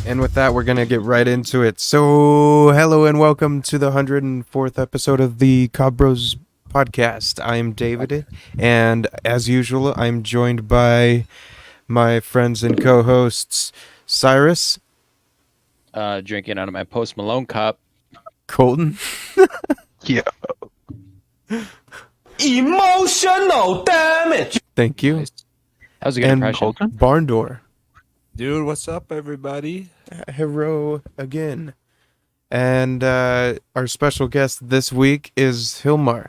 And with that, we're going to get right into it. So, hello and welcome to the 104th episode of the Cobb Bros podcast. I'm David, and as usual, I'm joined by my friends and co-hosts, Cyrus, Drinking out of my Post Malone cup. Colton, Yeah. Emotional damage. thank you, Nice. That was a good and impression. Colton? Barndoor. Dude, what's up, everybody? Hello again. And our special guest this week is Hilmar.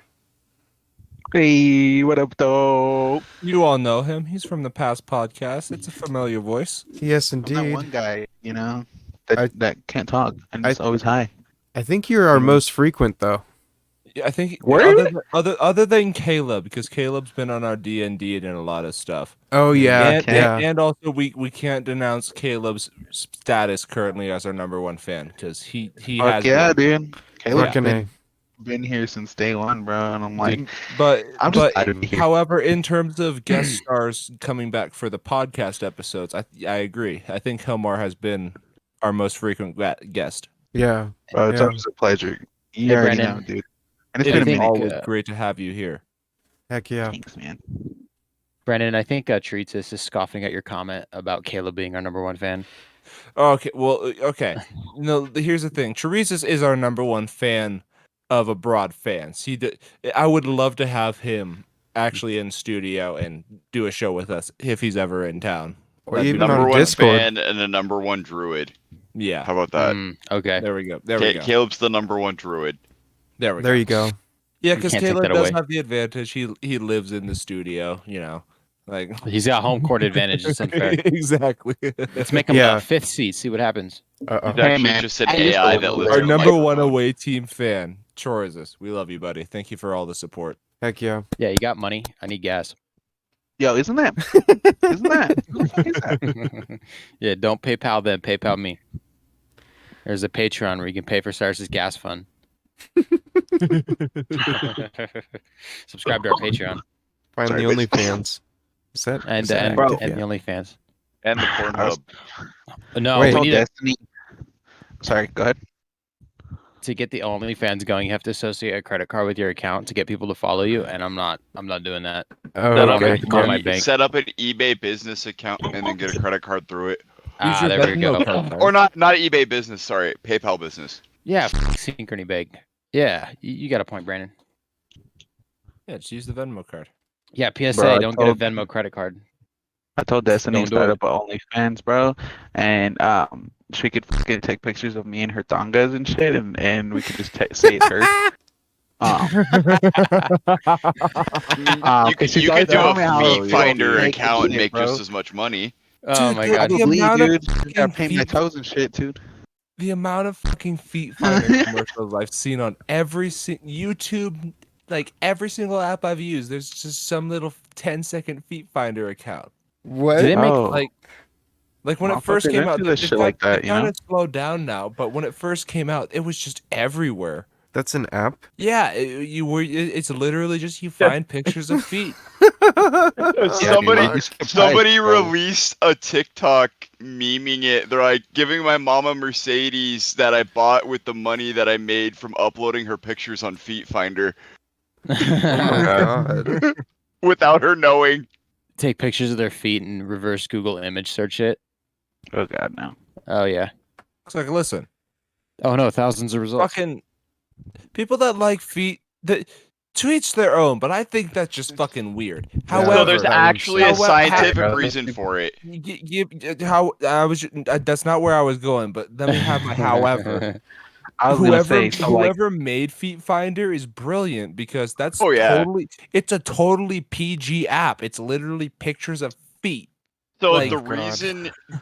Hey, what up, though? You all know him. He's from the past podcast. It's a familiar voice. Yes, I'm that indeed. one guy, that can't talk and I- it's always high. I think you're our most frequent, though. Yeah, I think Word? other than Caleb, because Caleb's been on our D&D and a lot of stuff. Oh, yeah, and, yeah. and also we can't denounce Caleb's status currently as our number one fan because he Fuck has yeah, been. dude. Caleb's Fucking A. been here since day one, bro, and I'm like, Dude, but I'm just glad to be here. however, in terms of guest stars coming back for the podcast episodes, I agree. I think Hilmar has been our most frequent guest. Yeah. Bro, it's Yeah. always a pleasure. You Hey, already Brandon. know, dude. And it's It been a is think, minute. always uh, great to have you here. Heck yeah. Thanks, man. Brandon, I think Treats is scoffing at your comment about Caleb being our number one fan. Okay, well, okay. No, here's the thing. Teresa's is our number one fan of abroad fans. I would love to have him actually in studio and do a show with us if he's ever in town. Or That'd be even number on Number one Discord. fan and a number one druid. Yeah, How about that? Okay. there we go. There we go. Caleb's the number one druid. There we go. There you go. Yeah, You because can't take Caleb that does away. have the advantage. He lives in the studio. You know, like He's got home court advantage. It's unfair. exactly. Let's make him Yeah. a fifth seat. See what happens. Uh-oh. He's actually man, just an I used to AI live that over lives Our there. on number my one phone. away team fan, Chorizus. We love you, buddy. Thank you for all the support. Heck yeah. Yeah, you got money. I need gas. Yo, isn't that? Who the fuck is that? Yeah, don't PayPal them. PayPal me. There's a Patreon where you can pay for Cyrus's gas fund. Subscribe to our Patreon Find Sorry, the bitch. OnlyFans. Is that? and is that and, Bro. active and yet? the OnlyFans. And the I was- Pornhub. No, Wait. we told need Destiny. Sorry, go ahead. to get the OnlyFans going. You have to associate a credit card with your account to get people to follow you, and I'm not doing that. Oh, Set Set up okay. a- call my bank. Set up an eBay business account and then get a credit card through it. Use your There we Venmo go. card, Or not eBay business, sorry, PayPal business. Yeah, synchrony bank. Yeah, you got a point, Brandon. Yeah, just use the Venmo card. Yeah, PSA, Bro, I don't get a told- Venmo credit card. I told Destiny Don't to do start it. up a OnlyFans, bro, and she could fucking take pictures of me and her tongas and shit, and we could just say it's her. You could, she's you always could do a telling me how feet to finder make account and shit, make bro. just as much money. Oh Dude, my the- god. the Probably, amount of dude. I gotta paint my feet- toes and shit, dude. The amount of fucking feet finder commercials I've seen on every YouTube, like every single app I've used, there's just some little 10-second feet finder account. What? Do they make Oh. Like when it first Motherfuckers came into out, this shit like that, it you kind know? of slowed down now. But when it first came out, it was just everywhere. That's an app? Yeah, it's literally just you find pictures of feet. Somebody you'd be surprised, somebody bro. released a TikTok memeing it. They're like giving my mom a Mercedes that I bought with the money that I made from uploading her pictures on Feet Finder Oh my god. without her knowing. Take pictures of their feet and reverse Google image search it. Oh god, no. Oh yeah. It's like, listen, Oh no, thousands of results. fucking people that like feet, that to each their own. But I think that's just fucking weird. Yeah. So However, there's actually a However- scientific Bro, reason for it. how I was, that's not where I was going. But let me have my however. I was gonna say, so like, Whoever made Feet Finder is brilliant because that's Oh, yeah. it's a totally PG app. It's literally pictures of feet. So Like, the God.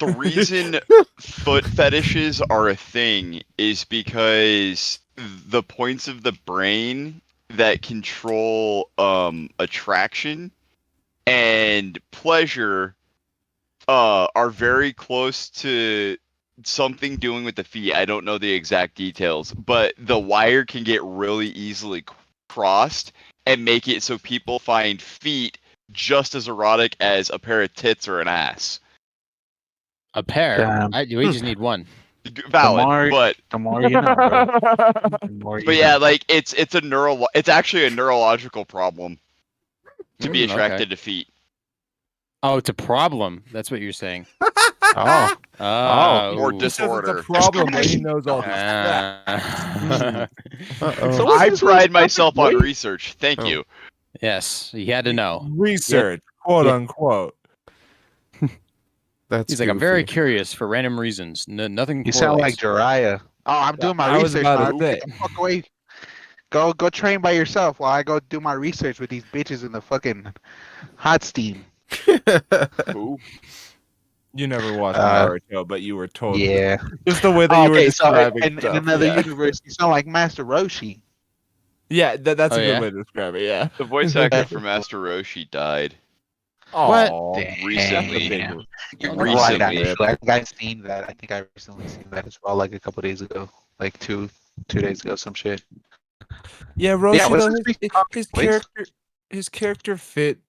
reason foot fetishes are a thing is because the points of the brain that control attraction and pleasure are very close to something doing with the feet. I don't know the exact details, but the wire can get really easily crossed and make it so people find feet just as erotic as a pair of tits or an ass. A pair. Damn. We just need one. Valid, more- but The more you know, bro. The more you but yeah, know. like it's it's actually a neurological problem to be attracted Okay. to feet. Oh, it's a problem. That's what you're saying. Oh, Or Ooh. He says it's a disorder. problem when he knows all these facts. Ah. Uh-oh. So- I What's this pride about myself on weight? research. Thank Oh. you. Yes, you had to know. Research, quote Yeah. unquote. That's He's like, I'm very goofy. curious for random reasons. Nothing you sound like correlates. Jiraiya. Oh, I'm doing my I was research. about to Naruto. say. Get the fuck away. Go train by yourself while I go do my research with these bitches in the fucking hot steam. Who? You never watched Uh, Naruto, but you were totally Yeah. just the way that you were Okay, so describing in stuff. another yeah. universe, you sound like Master Roshi. Yeah, that's Oh, a good yeah? way to describe it. Yeah. The voice actor for Master Roshi died. What? Aw, Recently. Damn. You're Oh, right, recently. actually. I think I've seen that. I think I recently seen that as well, like a couple days ago. Like two days ago, some shit. Yeah, Roshi Yeah, what's though his his, big comic his voice? character fit,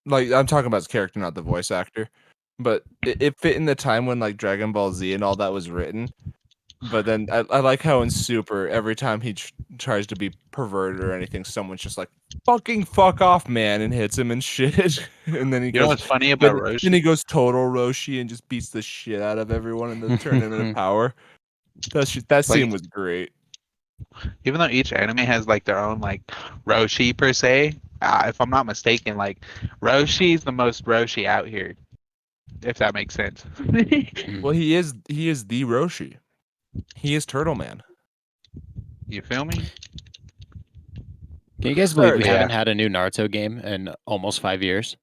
like I'm talking about his character, not the voice actor, but it fit in the time when like Dragon Ball Z and all that was written. But then I like how in Super every time he tries to be perverted or anything, someone's just like fucking fuck off, man, and hits him and shit. And then he You know goes, what's funny about then Roshi? he goes total Roshi and just beats the shit out of everyone and then turn him into power. That scene was great. Even though each anime has like their own like Roshi per se, if I'm not mistaken, like Roshi's the most Roshi out here, if that makes sense. Well, he is the Roshi. He is Turtle Man. You feel me? Can you guys believe we Yeah. haven't had a new Naruto game in almost 5 years?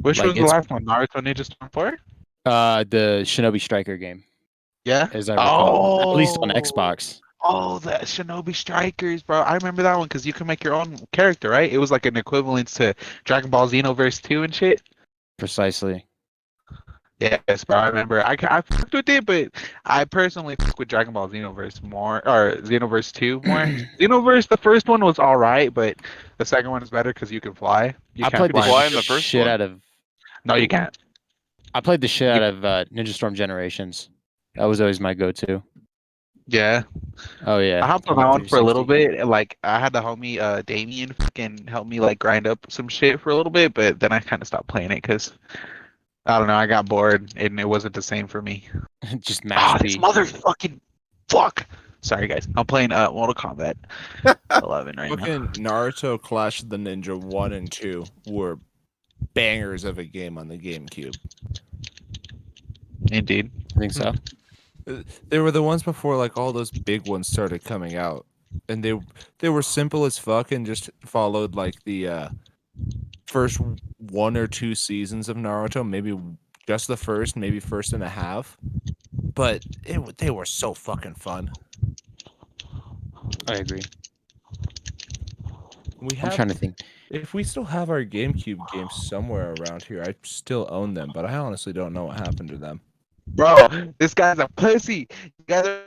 Which Like, was the it's- last one? Naruto Ninja Storm 4? The Shinobi Striker game, Yeah. as I recall, at least on Xbox. Oh, the Shinobi Strikers, bro. I remember that one because you can make your own character, right? It was like an equivalent to Dragon Ball Xenoverse 2 and shit. Precisely. Yes, bro. I remember. I fucked with it, but I personally fuck with Dragon Ball Xenoverse more, or Xenoverse 2 more. Xenoverse, the first one was all right, but the second one is better because you can fly. You I can't played the fly in the first shit one. out of. No, you can't. I played the shit out of Ninja Storm Generations. That was always my go-to. Yeah. Oh yeah. I hopped on the that one for a little 360. bit. And, like, I had the homie Damien fucking help me like grind up some shit for a little bit, but then I kind of stopped playing it because I don't know. I got bored and it wasn't the same for me. Just Ah, mash this P. motherfucking fuck. Sorry, guys. I'm playing Mortal Kombat 11 right now. Fucking Naruto Clash of the Ninja 1 and 2 were bangers of a game on the GameCube. Indeed. I think so. They were the ones before like all those big ones started coming out, and they were simple as fuck and just followed like the first 1 or 2 seasons of Naruto, maybe just the first, maybe first and a half. But they were so fucking fun. I agree. We I'm have, trying to think. if we still have our GameCube games somewhere around here, I still own them, but I honestly don't know what happened to them. Bro, this guy's a pussy. You guys are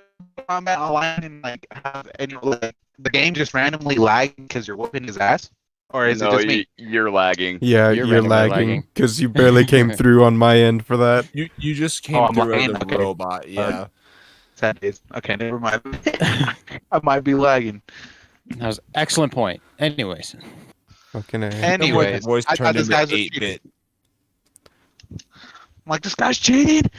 combat online and like have any like the game just randomly lag because you're whooping his ass, or is it just me? You're lagging. Yeah, You're you're randomly lagging lagging. because you barely came through on my end for that. You just came Oh, I'm through as lagging? a Okay. robot, yeah. That is okay. Never mind. I might be lagging. That was an excellent point. Anyways, Fucking A. Anyways, voice I thought turned this into guy's 8-bit. I'm like, this guy's cheating.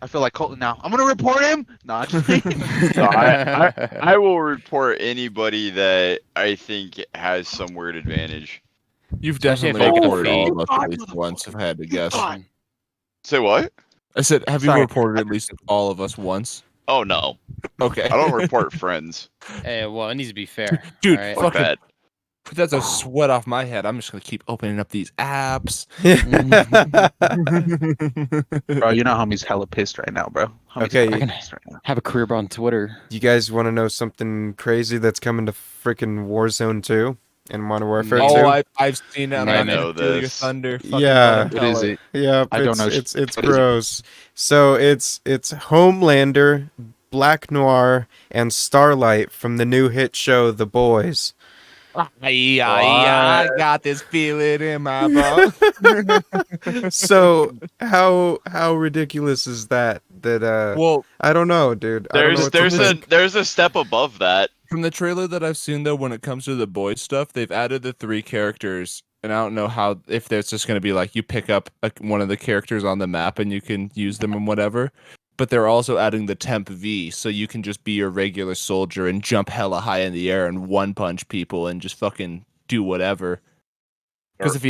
I feel like Colton now. I'm gonna report him. No, I'm just kidding. No, I will report anybody that I think has some weird advantage. You've Especially if definitely they can reported all feed. of us God, at least once, if I had to guess. God. Say what? I said, have you Sorry. reported at least all of us once? Oh no, Okay. I don't report friends. hey, well, it needs to be fair. Dude, all right? Fuck fucking that. that's a sweat off my head. I'm just gonna keep opening up these apps. Bro, you know homie's hella pissed right now, bro. Homie's Okay. hella I can- pissed right now. Have a career on Twitter. You guys want to know something crazy that's coming to freaking Warzone 2 and Modern Warfare 2? Oh, I've seen it. I'm I not know gonna steal your this. thunder. Fucking Yeah. let 'em What tell is it? Yeah, I don't know it's what is it? gross. So it's Homelander, Black Noir, and Starlight from the new hit show The Boys. I got this feeling in my bones. So how ridiculous is that? that Well, I don't know, dude. I don't know There's a step above that. from the trailer that I've seen, though, when it comes to the boys stuff, they've added the 3 characters, and I don't know how if there's just going to be like you pick up one of the characters on the map and you can use them and whatever. But they're also adding the Temp V, so you can just be your regular soldier and jump hella high in the air and one punch people and just fucking do whatever. Because if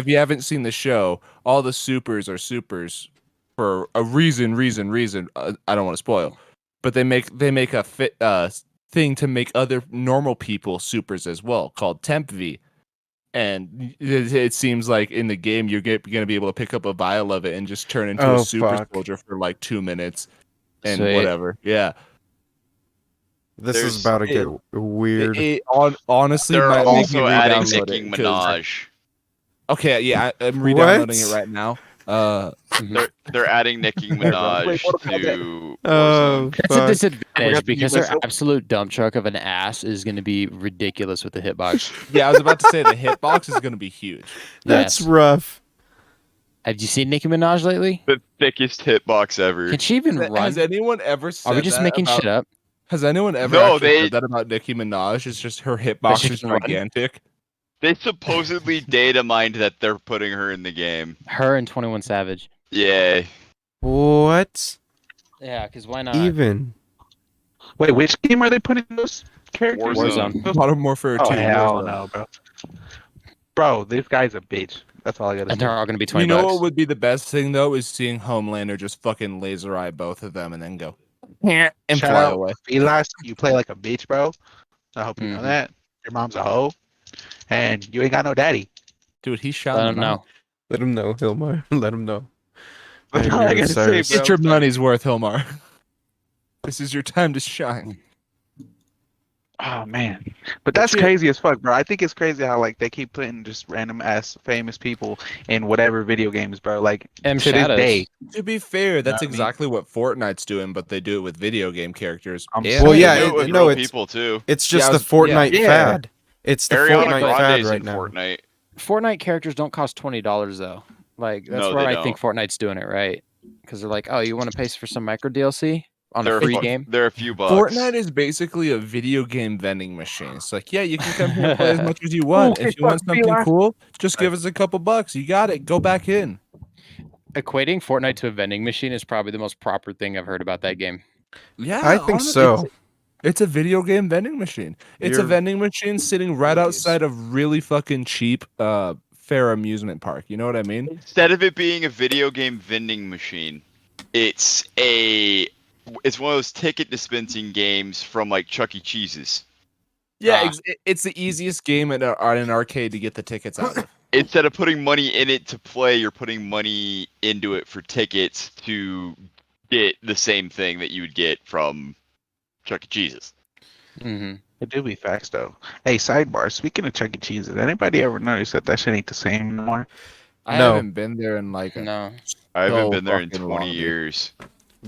you haven't seen the show, all the supers are supers for a reason. I don't want to spoil, but they make a thing to make other normal people supers as well, called Temp V. And it seems like in the game you're going to be able to pick up a vial of it and just turn into a super soldier for like 2 minutes and Sweet. whatever. Yeah, This is about to get weird. Honestly, They're might make me also adding re-download Nicking it, 'cause- Minaj. Okay, yeah, I'm re-downloading it right now. They're adding Nicki Minaj to Oh, Warzone. That's a fuck. disadvantage because their myself. absolute dump truck of an ass is going to be ridiculous with the hitbox. Yeah, I was about to say the hitbox is going to be huge. That's Yes. rough. Have you seen Nicki Minaj lately? The thickest hitbox ever. Can she even run? Has anyone ever said Are we just that making about, shit up? Has anyone ever No, actually said that about Nicki Minaj? It's just her hitbox she is can run? gigantic. They supposedly data mined that they're putting her in the game. Her and 21 Savage. Yeah. What? Yeah, because why not? Even. Wait, which game are they putting those characters? Warzone. in? Modern Warfare 2. Oh hell Warzone. no, bro. Bro, this guy's a bitch. That's all I gotta And say. they're all going to be 20 You know bucks. what would be the best thing though is seeing Homelander just fucking laser eye both of them and then go and Shout fly out, away. Velas, you play like a bitch, bro. I hope you know Mhm. that. Your mom's a hoe, and you ain't got no daddy. Dude, he shot I him don't know. out. Let him know, Hilmar. Let him know. That's I all I agree with gotta say, Cyrus. bro. Get your money's worth, Hilmar. This is your time to shine. Oh man, but that's shit. crazy as fuck, bro. I think it's crazy how like they keep putting just random ass famous people in whatever video games, bro. Like M to this Shadows. day, To be fair, that's what I mean? exactly what Fortnite's doing, but they do it with video game characters. I'm And- Well, They yeah, do it- it with no, real it's- people too. It's just Yeah, I the was- Fortnite yeah. fad. It's the Ariana Fortnite fad Grande's right in now. Fortnite. Fortnite characters don't cost $20 though. Like that's No, where they I think Fortnite's doing it right. Because they're like, oh, you want to pay for some micro DLC on They're a free fu- game? They're a few bucks. Fortnite is basically a video game vending machine. It's like, yeah, you can come here and play as much as you want. If you want something cool, just give us a couple bucks. You got it. Go back in. Equating Fortnite to a vending machine is probably the most proper thing I've heard about that game. Yeah, I think honestly, so. It's a video game vending machine. It's a You're- vending machine sitting right Please. outside of really fucking cheap fair amusement park. You know what I mean? Instead of it being a video game vending machine, it's one of those ticket dispensing games from like Chuck E. Cheese's. Yeah, it's the easiest game at an arcade to get the tickets out of. Instead of putting money in it to play, you're putting money into it for tickets to get the same thing that you would get from Chuck E. Cheese's. Mm-hmm. it do be facts though. Hey, sidebar. Speaking of Chuck E. Cheese, has anybody ever noticed that shit ain't the same anymore? I No. haven't been there in like a No. I haven't So been there in fucking 20 long, dude. years.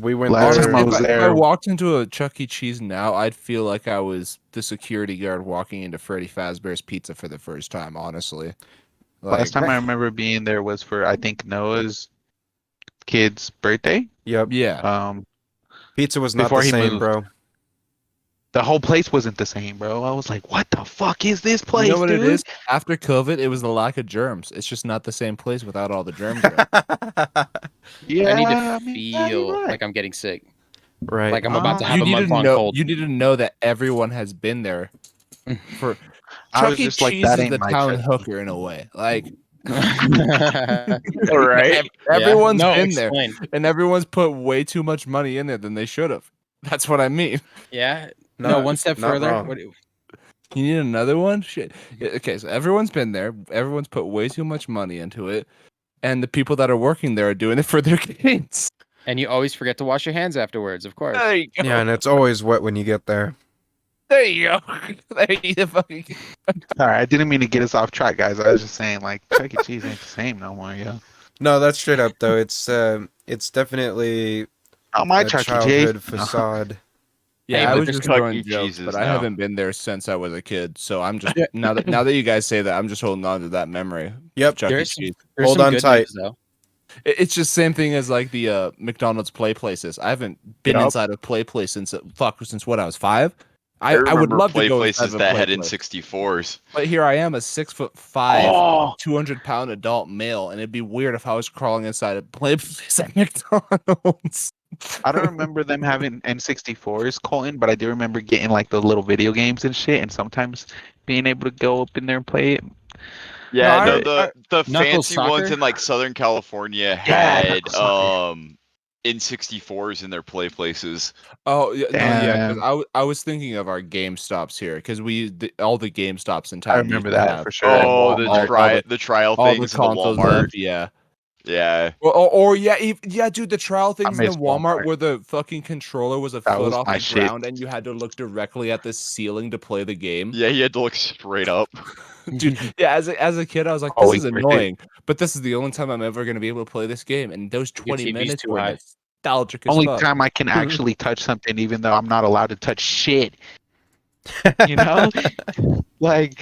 We went Last there. time I was If I there- walked into a Chuck E. Cheese now, I'd feel like I was the security guard walking into Freddy Fazbear's Pizza for the first time, honestly. Last time I remember being there was for I think Noah's kid's birthday. Yep. Yeah. Pizza was not Before the he same, moved. bro. The whole place wasn't the same, bro. I was like, what the fuck is this place, You know what dude? it is? After COVID, it was the lack of germs. It's just not the same place without all the germs. Around. Yeah, I need to I mean, yeah, feel you're right. like I'm getting sick. Right. Like I'm about to Ah. have You a need to month-long know. cold. You need to know that everyone has been there. For I was Chuck E. just like, Cheese that is ain't the my town Chuck E. hooker in a way. Like Right. everyone's no, been there, explain. and everyone's put way too much money in there than they should have. That's what I mean. Yeah. No, Not- one step not further. wrong. What, You need another one? Shit. Yeah, okay, so everyone's been there. Everyone's put way too much money into it. And the people that are working there are doing it for their kids. and you always forget to wash your hands afterwards, of course. There you go. Yeah, and it's always wet when you get there. There you go. There you fucking All right, I didn't mean to get us off track, guys. I was just saying, like, Chuck E. Cheese ain't the same no more, yo. No, that's straight up though. It's definitely Oh, my a Chuck E. childhood Cheese. facade. Yeah, Hey, I but was there's just Chuck throwing E. jokes, Cheese's but I now. haven't been there since I was a kid. So I'm just now that you guys say that, I'm just holding on to that memory. Yep. Chuck E. There's Cheese. There's Hold some on good tight. news, though. It's just same thing as like the McDonald's play places. I haven't been Yup. inside a play place since what I was 5. I I would remember love to play go inside places of a that play had place. N64s. But here I am, a 6'5", Oh, 200-pound adult male, and it'd be weird if I was crawling inside a play place at McDonald's. I don't remember them having N64s, Colton, but I do remember getting like the little video games and shit, and sometimes being able to go up in there and play it. Yeah, I- no, I- the Knuckles fancy ones Soccer? in like Southern California Yeah, had Knuckles Soccer. N64s in their play places. Oh yeah, no, yeah, because Damn. I was thinking of our Game Stops here because all the Game Stops in town I used remember to that have for sure. And Oh, Walmart. the trial all the things in the consoles Walmart. left. Yeah. Yeah. Or yeah, yeah, dude, the trial things in the miss Walmart Walmart. where the fucking controller was a That foot was off my the shit. ground and you had to look directly at the ceiling to play the game. Yeah, he had to look straight up. Dude, yeah, as a kid, I was like, Oh, this is wait, wait. annoying, but this is the only time I'm ever gonna be able to play this game. And those Your 20 TV's minutes too were high. nostalgic as Only fuck. time I can actually touch something, even though I'm not allowed to touch shit. You know, like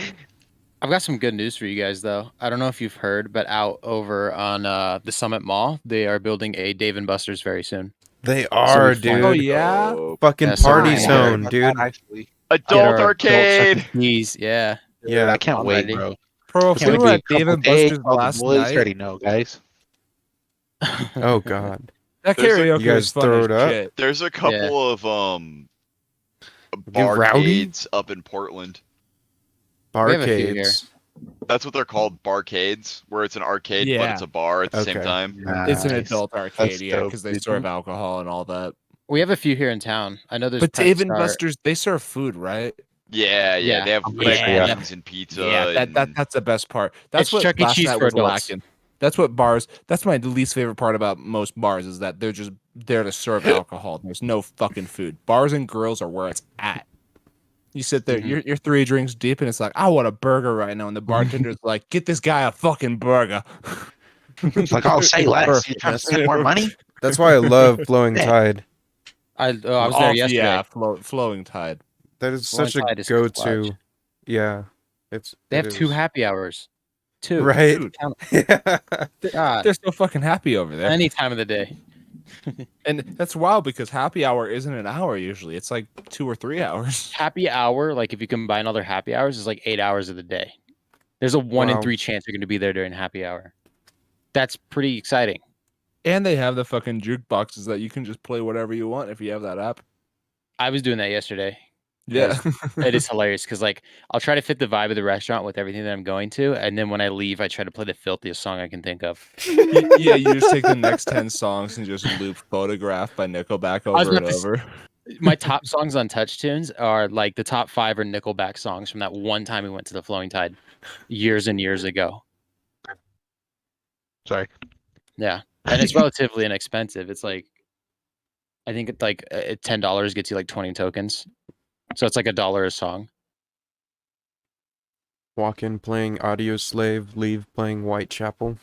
I've got some good news for you guys, though. I don't know if you've heard, but out over on the Summit Mall, they are building a Dave and Buster's very soon. They So are, we dude. Oh yeah, Fucking Yeah, so party nice. zone, About dude. that, actually. Get Adult our adult Chuck E. arcade. Cheese, yeah. Dude, Yeah. I can't I'm wait, ready. bro. bro. It's If we gonna were be at a Dave couple and days. Buster's All the last boys night, already know, guys. Oh god. that There's a- karaoke You was guys fun throw as it up? shit. There's a couple of Get rowdy? barcades up in Portland. We have a few here. Barcades. That's what they're called, barcades, where it's an arcade but Yeah. it's a bar at the same Okay. time. It's an Nice. adult arcade, That's yeah, dope, because they dude. serve alcohol and all that. We have a few here in town. I know there's But Pet Dave and Star- Buster's, they serve food, right? Yeah, Yeah. they have I'm pretty sure, yeah. wings and pizza. Yeah, and that's the best part. That's It's what Chuck E. last Cheese night for was adults. lacking. That's what bars. That's my least favorite part about most bars is that they're just there to serve alcohol. There's no fucking food. Bars and grills are where it's at. You sit there, Mhm. you're 3 drinks deep, and it's like, I want a burger right now, and the bartender's like, get this guy a fucking burger. It's like, I'll say less. You Perfect. trying to spend more money? That's why I love Flowing Yeah. Tide. I was there yesterday. Yeah, flowing tide. That is Flowing such a Tide is go-to. clutch. Yeah. They have it 2 is. happy hours. 2. Right? Dude, Count- Yeah. God, they're so fucking happy over there. any time of the day. And that's wild because happy hour isn't an hour usually. It's like 2 or 3 hours. Happy hour, like if you combine all their happy hours, is like 8 hours of the day. There's a 1 in Wow. 3 chance you're going to be there during happy hour. That's pretty exciting. And they have the fucking jukeboxes that you can just play whatever you want if you have that app. I was doing that yesterday. Yeah. It is hilarious because like I'll try to fit the vibe of the restaurant with everything that I'm going to, and then when I leave, I try to play the filthiest song I can think of. Yeah, you just take the next 10 songs and just loop Photograph by Nickelback was over and about to over. My top songs on Touch Tunes are like the top 5 are Nickelback songs from that one time we went to the Flowing Tide years and years ago. Sorry. Yeah, and it's relatively inexpensive. It's like I think it's like $10 gets you like 20 tokens, so it's like $1 a song. Walk in playing Audio Slave, leave playing Whitechapel.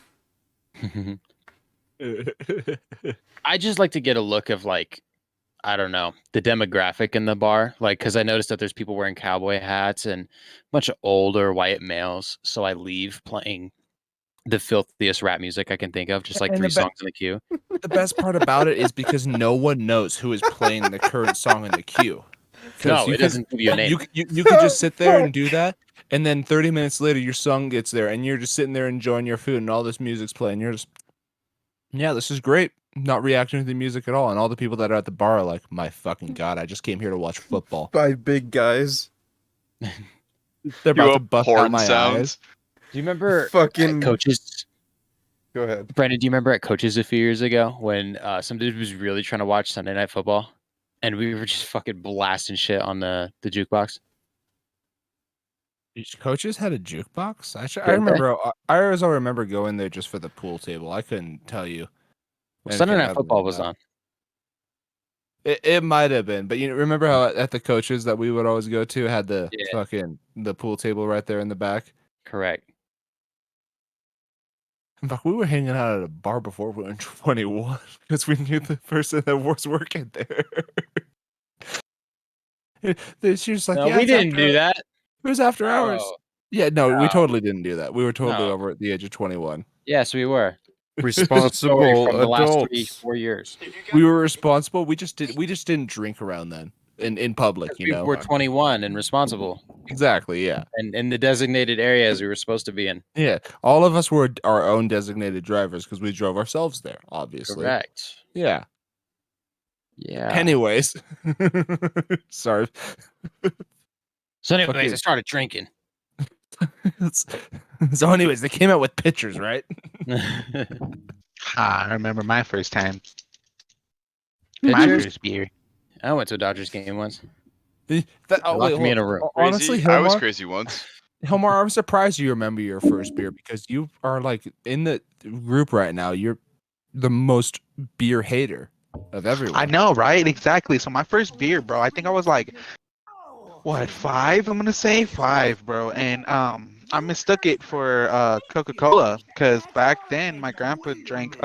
I just like to get a look of like, I don't know, the demographic in the bar. Like, because I noticed that there's people wearing cowboy hats and a bunch of older white males. So I leave playing the filthiest rap music I can think of, just like And 3 the songs in the queue. The best part about it is because no one knows who is playing the current song in the queue. 'Cause No, you it can- doesn't give you a name. You could just sit there and do that, and then 30 minutes later, your song gets there, and you're just sitting there enjoying your food, and all this music's playing. You're just, yeah, this is great. Not reacting to the music at all, and all the people that are at the bar are like, my fucking god, I just came here to watch football. By big guys. They're You about to have bust out porn my eyes. sounds. Do you remember Fucking- at Coaches? Go ahead. Brandon, do you remember at Coaches a few years ago when some dude was really trying to watch Sunday Night Football, and we were just fucking blasting shit on the jukebox? Each Coaches had a jukebox. I Did they? remember. I always remember going there just for the pool table. I couldn't tell you. Well, Sunday anything Night other Football than was that. on. It might have been, but you know, remember how at the Coaches that we would always go to had the Yeah. fucking the pool table right there in the back. Correct. In fact, we were hanging out at a bar before we were 21 because we knew the person that was working there. She was like, No, yeah, we it's didn't after do hou- that. It was after hours. Oh. Yeah, no, we No. totally didn't do that. We were totally No. over at the age of 21. Yes, we were. Responsible story from the last adults. 3-4 years. We were responsible. We just didn't drink around then in public, you We know. were 21 and responsible, Exactly, yeah. and in the designated areas we were supposed to be in. Yeah. All of us were our own designated drivers because we drove ourselves there, obviously. Correct. Yeah. Yeah. Anyways. Sorry. So, anyways, fucking- I started drinking. So anyways, they came out with pictures, right? I remember my first time. My Pictures? first beer. I went to a Dodgers game once. Wait, locked me in a room. Honestly, Crazy? I was Hilmar, crazy once. Hilmar, I'm surprised you remember your first beer because you are like in the group right now. You're the most beer hater of everyone. I know, right? Exactly. So my first beer, bro, I think I was like, what, 5? I'm gonna say 5, bro. And I mistook it for Coca-Cola because back then my grandpa drank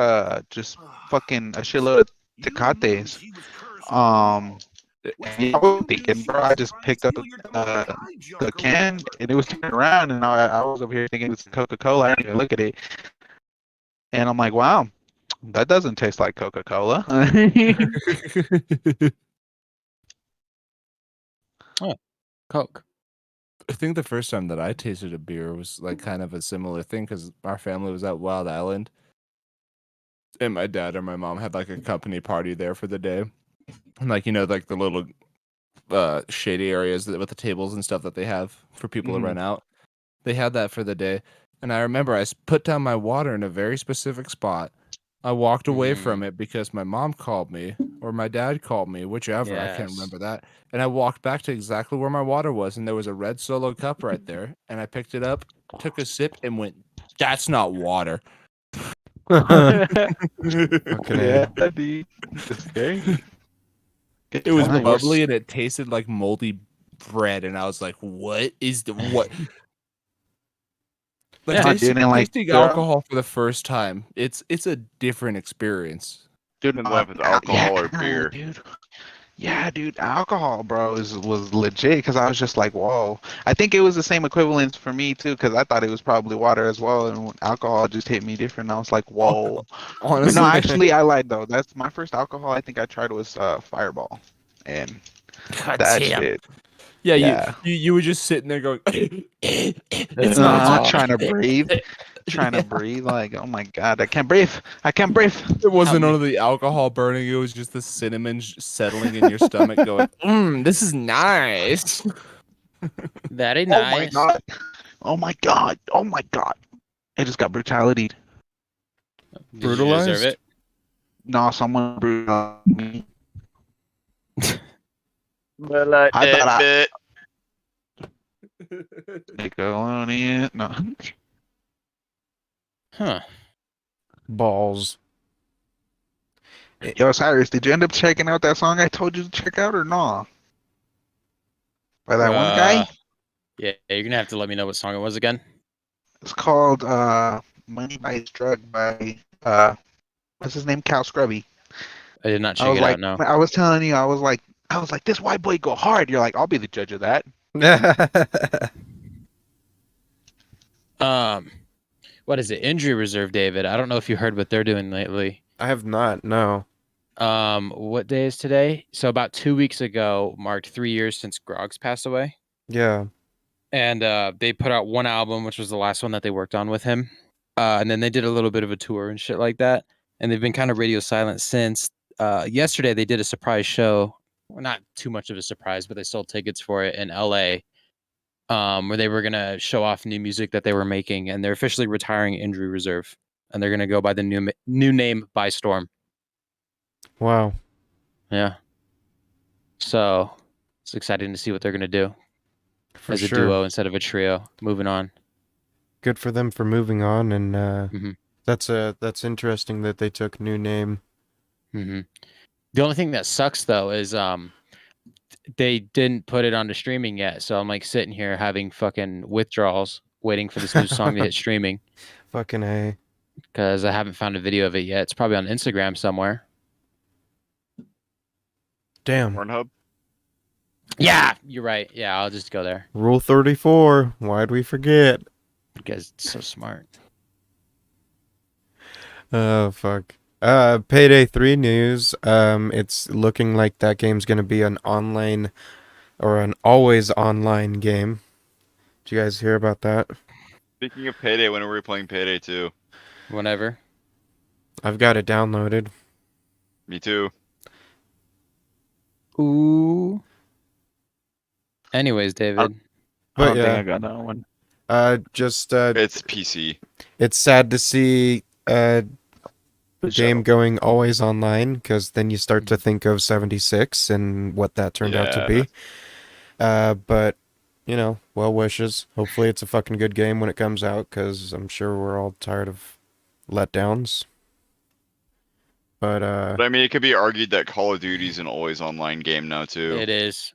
just fucking a shitload of Tecates. And I was thinking, bro, I just picked up the can and it was turning around, and I was over here thinking it was Coca-Cola. I didn't even look at it, and I'm like, wow, that doesn't taste like Coca-Cola. Coke. I think the first time that I tasted a beer was like kind of a similar thing because our family was at Wild Island, and my dad and my mom had like a company party there for the day, and like like the little shady areas with the tables and stuff that they have for people to rent out. They had that for the day, and I remember I put down my water in a very specific spot. I walked away from it because my mom called me or my dad called me, whichever. I can't Yes. remember that. And I walked back to exactly where my water was, and there was a red Solo cup right there. And I picked it up, took a sip, and went, "That's not water." Fucking Yeah, A. dude. It's scary. Good It was times. bubbly and it tasted like moldy bread, and I was like, "What is the what?" Like Yeah, tasting, dude, and like, tasting bro, alcohol for the first time, it's a different experience. dude, In love with alcohol or beer. dude. Yeah, dude, alcohol, bro, was legit because I was just like, whoa. I think it was the same equivalence for me too because I thought it was probably water as well, and when alcohol just hit me different. I was like, whoa. But no, Honestly, actually, I lied though. That's my first alcohol I think I tried was Fireball, and God that damn. shit. Yeah, Yeah. you were just sitting there going, it's not hot. Trying to breathe, like, oh my god, I can't breathe. I can't breathe. It wasn't Help none of the alcohol burning. It was just the cinnamon settling in your stomach, going, this is nice. very me. Oh my nice. god. Oh my god. Oh my god. I just got brutality. Did you Brutalized? deserve it? No, someone brutalized me. Well, I I thought did Nickelodeon. No. Huh. Balls. Yo, Cyrus, did you end up checking out that song I told you to check out or no? By that one guy? Yeah, you're gonna have to let me know what song it was again. It's called Money Buys Drug by what's his name? Cal Scrubby. I did not I check was it like, out. No. I was telling you, I was like, this white boy go hard. You're like, I'll be the judge of that. What is it? Injury reserve, David. I don't know if you heard what they're doing lately. I have not, no. What day is today? So about 2 weeks ago marked 3 years since Groggs passed away. Yeah. And they put out one album, which was the last one that they worked on with him. And then they did a little bit of a tour and shit like that. And they've been kind of radio silent since. Yesterday they did a surprise show. Well, not too much of a surprise, but they sold tickets for it in LA. Where they were gonna show off new music that they were making, and they're officially retiring Injury Reserve, and they're gonna go by the new name By Storm. Wow. Yeah. So it's exciting to see what they're gonna do For as a sure. duo instead of a trio. Moving on. Good for them for moving on, and Mhm. that's interesting that they took new name. Mm-hmm. The only thing that sucks though is they didn't put it onto streaming yet, so I'm like sitting here having fucking withdrawals, waiting for this new song to hit streaming Fucking A. because I haven't found a video of it yet. It's probably on Instagram somewhere. Damn. Pornhub. Yeah, you're right. Yeah, I'll just go there Rule 34. Why'd we forget? because it's so smart. Oh fuck. Payday 3 news. It's looking like that game's gonna be an online or an always online game. Did you guys hear about that? Speaking of Payday, when are we playing Payday 2? Whenever. I've got it downloaded. Me too. Ooh. Anyways, David. I But don't think yeah, I got that one. just It's PC. it's sad to see For game sure. going always online because then you start to think of 76 and what that turned out to Yeah. be. But you know, well wishes. Hopefully, it's a fucking good game when it comes out because I'm sure we're all tired of letdowns. But But I mean, it could be argued that Call of Duty's an always online game now too. It is.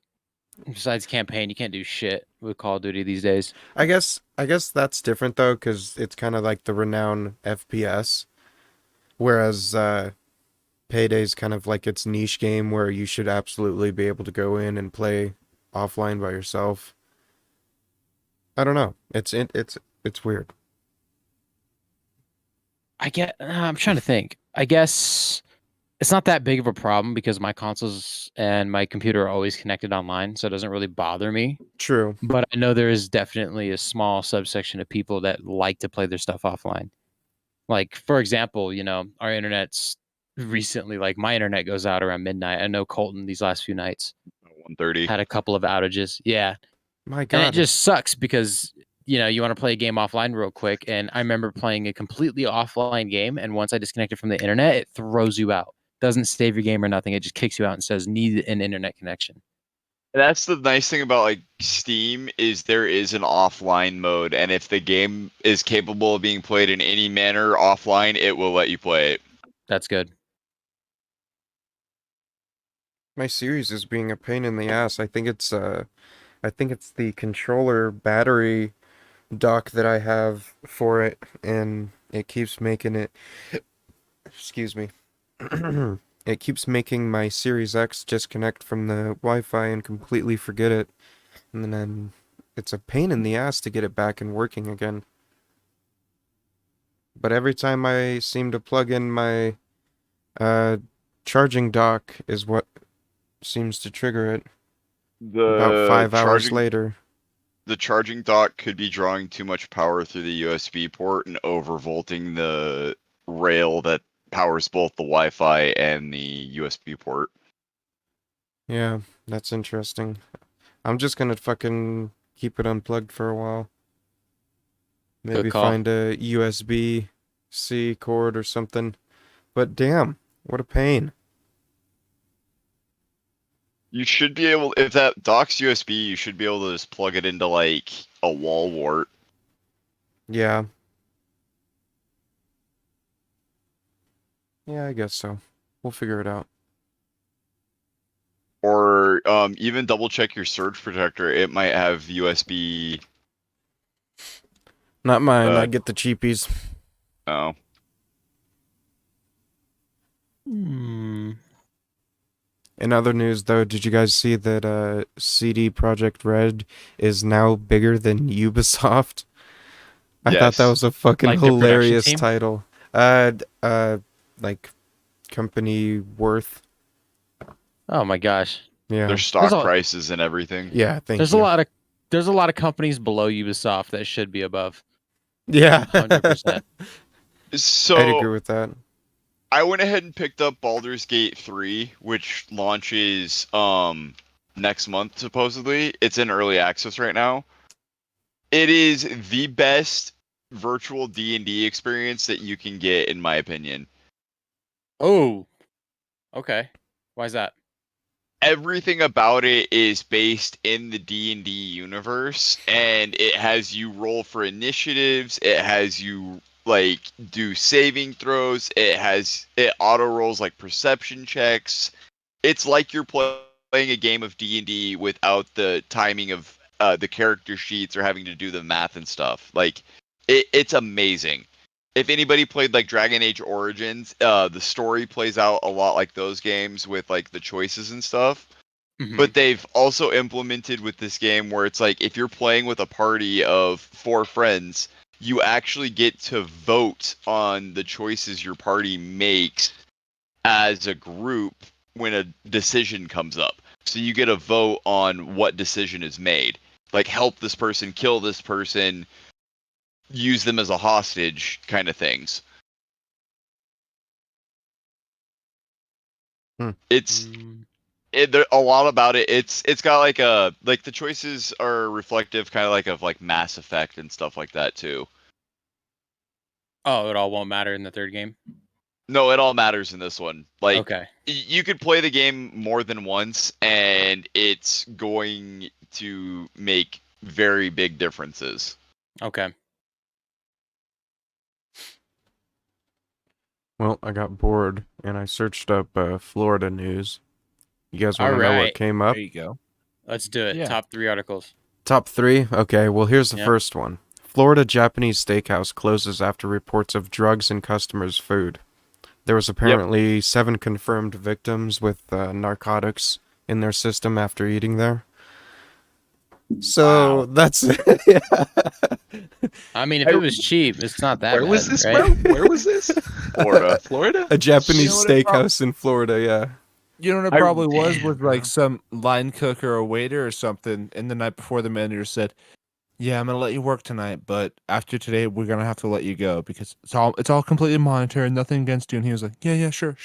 Besides campaign, you can't do shit with Call of Duty these days. I guess that's different though because it's kind of like the renowned FPS, whereas Payday's kind of like its niche game where you should absolutely be able to go in and play offline by yourself. I don't know. It's weird. I'm trying to think. I guess it's not that big of a problem because my consoles and my computer are always connected online, so it doesn't really bother me. True. But I know there is definitely a small subsection of people that like to play their stuff offline. Like, for example, our internet's recently, like, my internet goes out around midnight. I know Colton these last few nights 130. had a couple of outages. Yeah. My And it God. just sucks because, you want to play a game offline real quick. And I remember playing a completely offline game. And once I disconnected from the internet, it throws you out. Doesn't save your game or nothing. It just kicks you out and says, need an internet connection. That's the nice thing about like Steam is there is an offline mode, and if the game is capable of being played in any manner offline, it will let you play it. That's good. My series is being a pain in the ass. I think it's the controller battery dock that I have for it and it keeps making it excuse me. It keeps making my Series X disconnect from the Wi-Fi and completely forget it. And then it's a pain in the ass to get it back and working again. But every time I seem to plug in my uh charging dock is what seems to trigger it. About The 5 hours charging later. the charging dock could be drawing too much power through the USB port and overvolting the rail that powers both the Wi-Fi and the USB port. Yeah, that's interesting. I'm just gonna fucking keep it unplugged for a while. Maybe Good call. find a USB-C cord or something. But damn, what a pain. You should be able, if that dock's USB, you should be able to just plug it into like a wall wart. Yeah. Yeah, I guess so. We'll figure it out. Or even double check your surge protector. It might have USB. Not mine, I Uh, get the cheapies. oh, Hmm. In other news, though, did you guys see that CD Projekt Red is now bigger than Ubisoft? I thought that yes. was a fucking Like their production hilarious team? title. Like company worth. Oh my gosh. Yeah. Their stock a- prices and everything. Yeah, thank There's you. a lot of companies below Ubisoft that should be above. Yeah. 100%. I'd So agree with that. I went ahead and picked up Baldur's Gate 3, which launches next month supposedly. It's in early access right now. It is the best virtual D&D experience that you can get in my opinion. Oh. Okay. Why is that? Everything about it is based in the D&D universe, and it has you roll for initiatives, it has you like do saving throws, it auto rolls like perception checks. It's like you're playing a game of D&D without the timing of the character sheets or having to do the math and stuff. Like it's amazing. If anybody played like Dragon Age Origins, the story plays out a lot like those games with like the choices and stuff. Mhm. But they've also implemented with this game where it's like if you're playing with a party of 4 friends, you actually get to vote on the choices your party makes as a group when a decision comes up. So you get a vote on what decision is made. Like help this person, kill this person, use them as a hostage kind of things. It's there a lot about it. It's got like the choices are reflective kind of like of like Mass Effect and stuff like that too. Oh, it all won't matter in the third game. No, it all matters in this one. Like Okay. you could play the game more than once and it's going to make very big differences. Okay. Well, I got bored and I searched up Florida news. You guys want All to know what right. came up? There you go. Let's do it. Yeah. Top 3 articles. Top 3? Okay, well, here's the Yep. first one. Florida Japanese steakhouse closes after reports of drugs in customers' food. There was apparently 7 confirmed victims with narcotics in their system after eating there. So that's yeah. I mean, if it was cheap, it's not that Where bad, was this, right? bro? Where was this? Florida. Florida? A Japanese You know what it steakhouse in Florida, yeah. You know what I- it probably was damn, like bro. some line cook or a waiter or something. And the night before, the manager said, "Yeah, I'm gonna let you work tonight, but after today, we're gonna have to let you go because it's all completely monitored, nothing against you." And he was like, "Yeah, sure."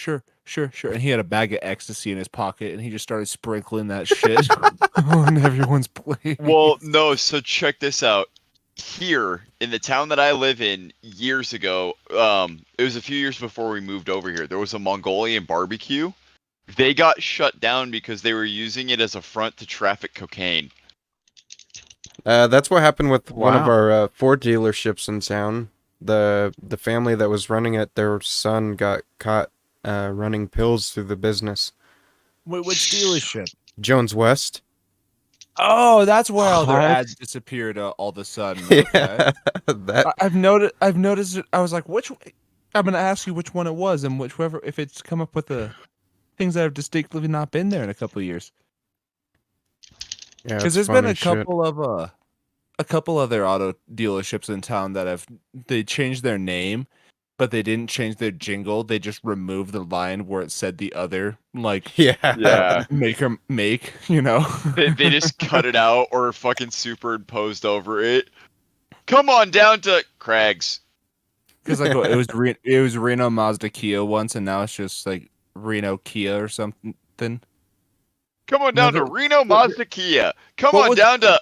And he had a bag of ecstasy in his pocket, and he just started sprinkling that shit on everyone's plate. Well, no, so check this out. Here in the town that I live in years ago, it was a few years before we moved over here. There was a Mongolian barbecue. They got shut down because they were using it as a front to traffic cocaine. That's what happened with one of Wow. our Ford dealerships in town. The family that was running it, their son got caught running pills through the business. Wait, which dealership? Jones West. Oh, that's why all their What? ads disappeared all of a sudden. Okay. Yeah, that I've noticed it. I was like, which? I'm gonna ask you which one it was, and whichever if it's come up with the things that have distinctly not been there in a couple of years. yeah, Because it's there's been funny a shit. couple of a couple other auto dealerships in town that they changed their name, but they didn't change their jingle. They just removed the line where it said the other, like Yeah. Yeah. make, you know. They just cut it out or fucking superimposed over it. Come on down to Craig's. Because like it was Reno Mazda Kia once, and now it's just like Reno Kia or something. Come on down to Another- Reno Mazda Kia. Come What on was- down to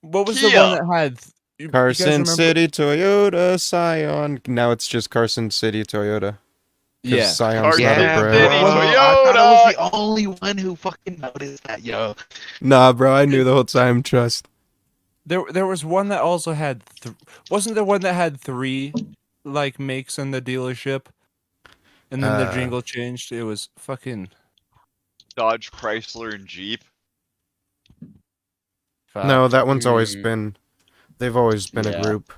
What was Kia. the one that had you guys Carson remember- City Toyota Scion. Now it's just Carson City Toyota. 'Cause Yeah. Scion's not a Yeah, brand. City bro. Toyota. I thought I was the only one who fucking noticed that, yo. Nah, bro, I knew the whole time. Trust. There was one that also had wasn't there one that had 3 like makes in the dealership, and then the jingle changed. It was fucking Dodge, Chrysler, and Jeep. No, that one's always Mm. been. They've always been a Yeah. group.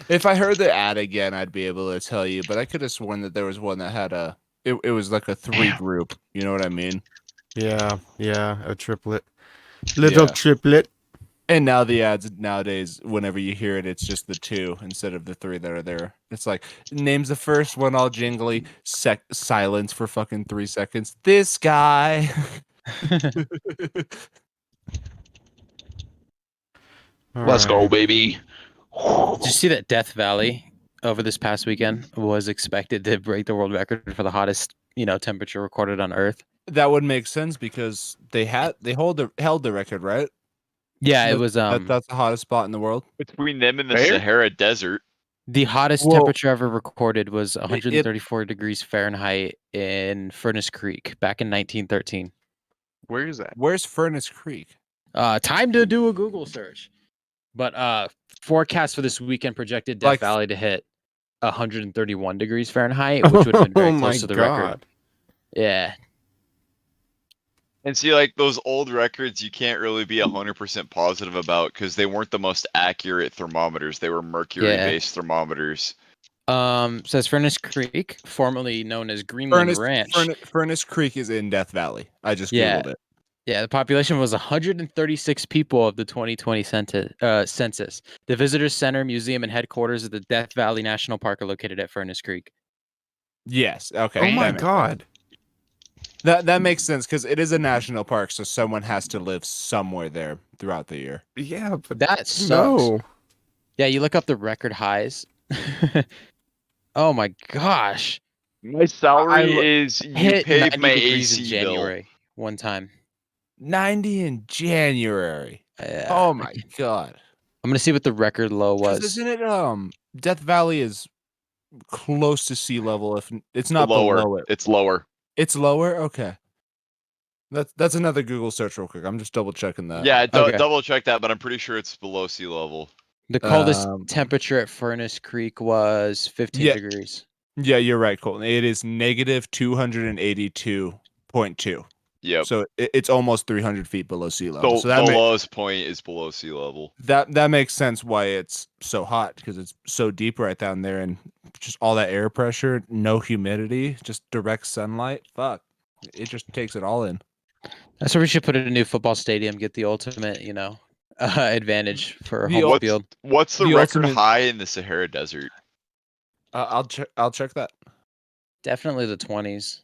If I heard the ad again, I'd be able to tell you. But I could have sworn that there was one that had it was like a 3 group. You know what I mean? Yeah, a triplet. Little Yeah. triplet. And now the ads nowadays, whenever you hear it, it's just the 2 instead of the 3 that are there. It's like names the first one all jingly, silence for fucking 3 seconds. This guy. Let's go, Alright. baby. Did you see that Death Valley over this past weekend was expected to break the world record for the hottest, temperature recorded on Earth? That would make sense because they held the record, right? Yeah, it was That's the hottest spot in the world. Between them and the Where? Sahara Desert. the hottest Well, temperature ever recorded was 134 degrees Fahrenheit in Furnace Creek back in 1913. Where is that? Where's Furnace Creek? Time to do a Google search. But forecast for this weekend projected Death Like- Valley to hit 131 degrees Fahrenheit, which would have been very Oh my close to the record. god. Yeah. And see, like those old records, you can't really be 100% positive about because they weren't the most accurate thermometers. They were mercury-based thermometers. Says Furnace Creek, formerly known as Greenland Ranch. Furnace Creek is in Death Valley. I just Yeah. googled it. Yeah, the population was 136 people of the 2020 census. The Visitors Center, Museum, and headquarters of the Death Valley National Park are located at Furnace Creek. Yes. Okay. Oh my that makes- god. That makes sense because it is a national park, so someone has to live somewhere there throughout the year. Yeah, but That sucks. no. Yeah, you look up the record highs. Oh my gosh. My salary is you Hit pay 90 my degrees in AC bill. January one time. 90 in January. Yeah. Oh my god. I'm going to see what the record low 'Cause was. isn't it Death Valley is close to sea level if it's not Lower. below it. It's lower. It's lower? Okay. That's another Google search real quick. I'm just double checking that. Yeah, Okay. double check that, but I'm pretty sure it's below sea level. The coldest Um, temperature at Furnace Creek was 15 Yeah. degrees. Yeah, you're right, Colton. It is negative 282.2. Yep. So it's almost 300 feet below sea level. So So the lowest point is below sea level. that makes sense why it's so hot because it's so deep right down there and just all that air pressure, no humidity, just direct sunlight. Fuck, it just takes it all in. That's where we should put in a new football stadium, get the ultimate, advantage for The home field. What's the The record ultimate- high in the Sahara Desert? I'll check that. Definitely the 20s.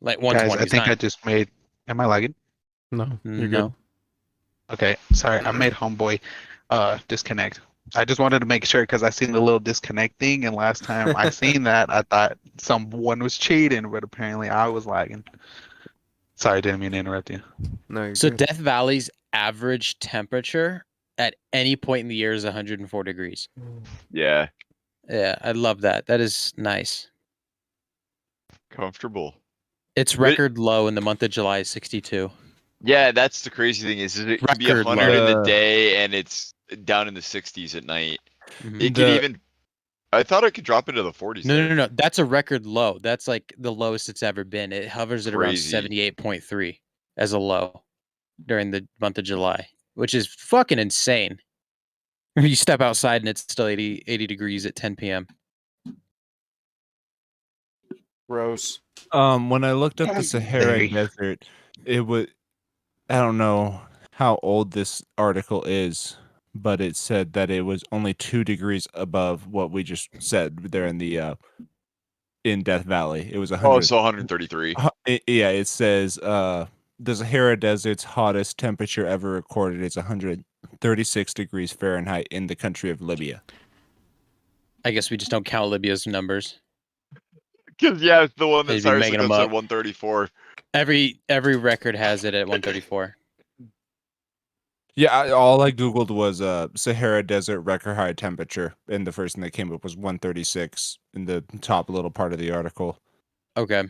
Like Guys, 120s. I think I just made. Am I lagging? No, you're No. good. Okay, sorry, I made homeboy disconnect. I just wanted to make sure because I seen the little disconnect thing, and last time I seen that, I thought someone was cheating, but apparently I was lagging. Sorry, didn't mean to interrupt you. No, you're So good. Death Valley's average temperature at any point in the year is 104 degrees. Yeah, Yeah, I love that. That is nice. comfortable. Its But- record low in the month of July is 62. Yeah, that's the crazy thing is it can be Record 100 in the low. day and it's down in the 60s at night. Mhm. It can even. I thought it could drop into the 40s. No, there. no, no, no. That's a record low. That's like the lowest it's ever been. It hovers at around Crazy. 78.3 as a low during the month of July, which is fucking insane. You step outside and it's still 80 degrees at 10 p.m. Gross. When I looked up the Sahara Very. Desert, it was I don't know how old this article is, but it said that it was only 2 degrees above what we just said there in the in Death Valley. It was 100. Oh, so 133. Yeah, it says the Sahara Desert's hottest temperature ever recorded is 136 degrees Fahrenheit in the country of Libya. I guess we just don't count Libya's numbers. Because yeah, it's the one They'd that be Cyrus making looked them up up. said 134. Every record has it at 134. Yeah, all I googled was Sahara Desert record high temperature, and the first thing that came up was 136 in the top little part of the article. Okay.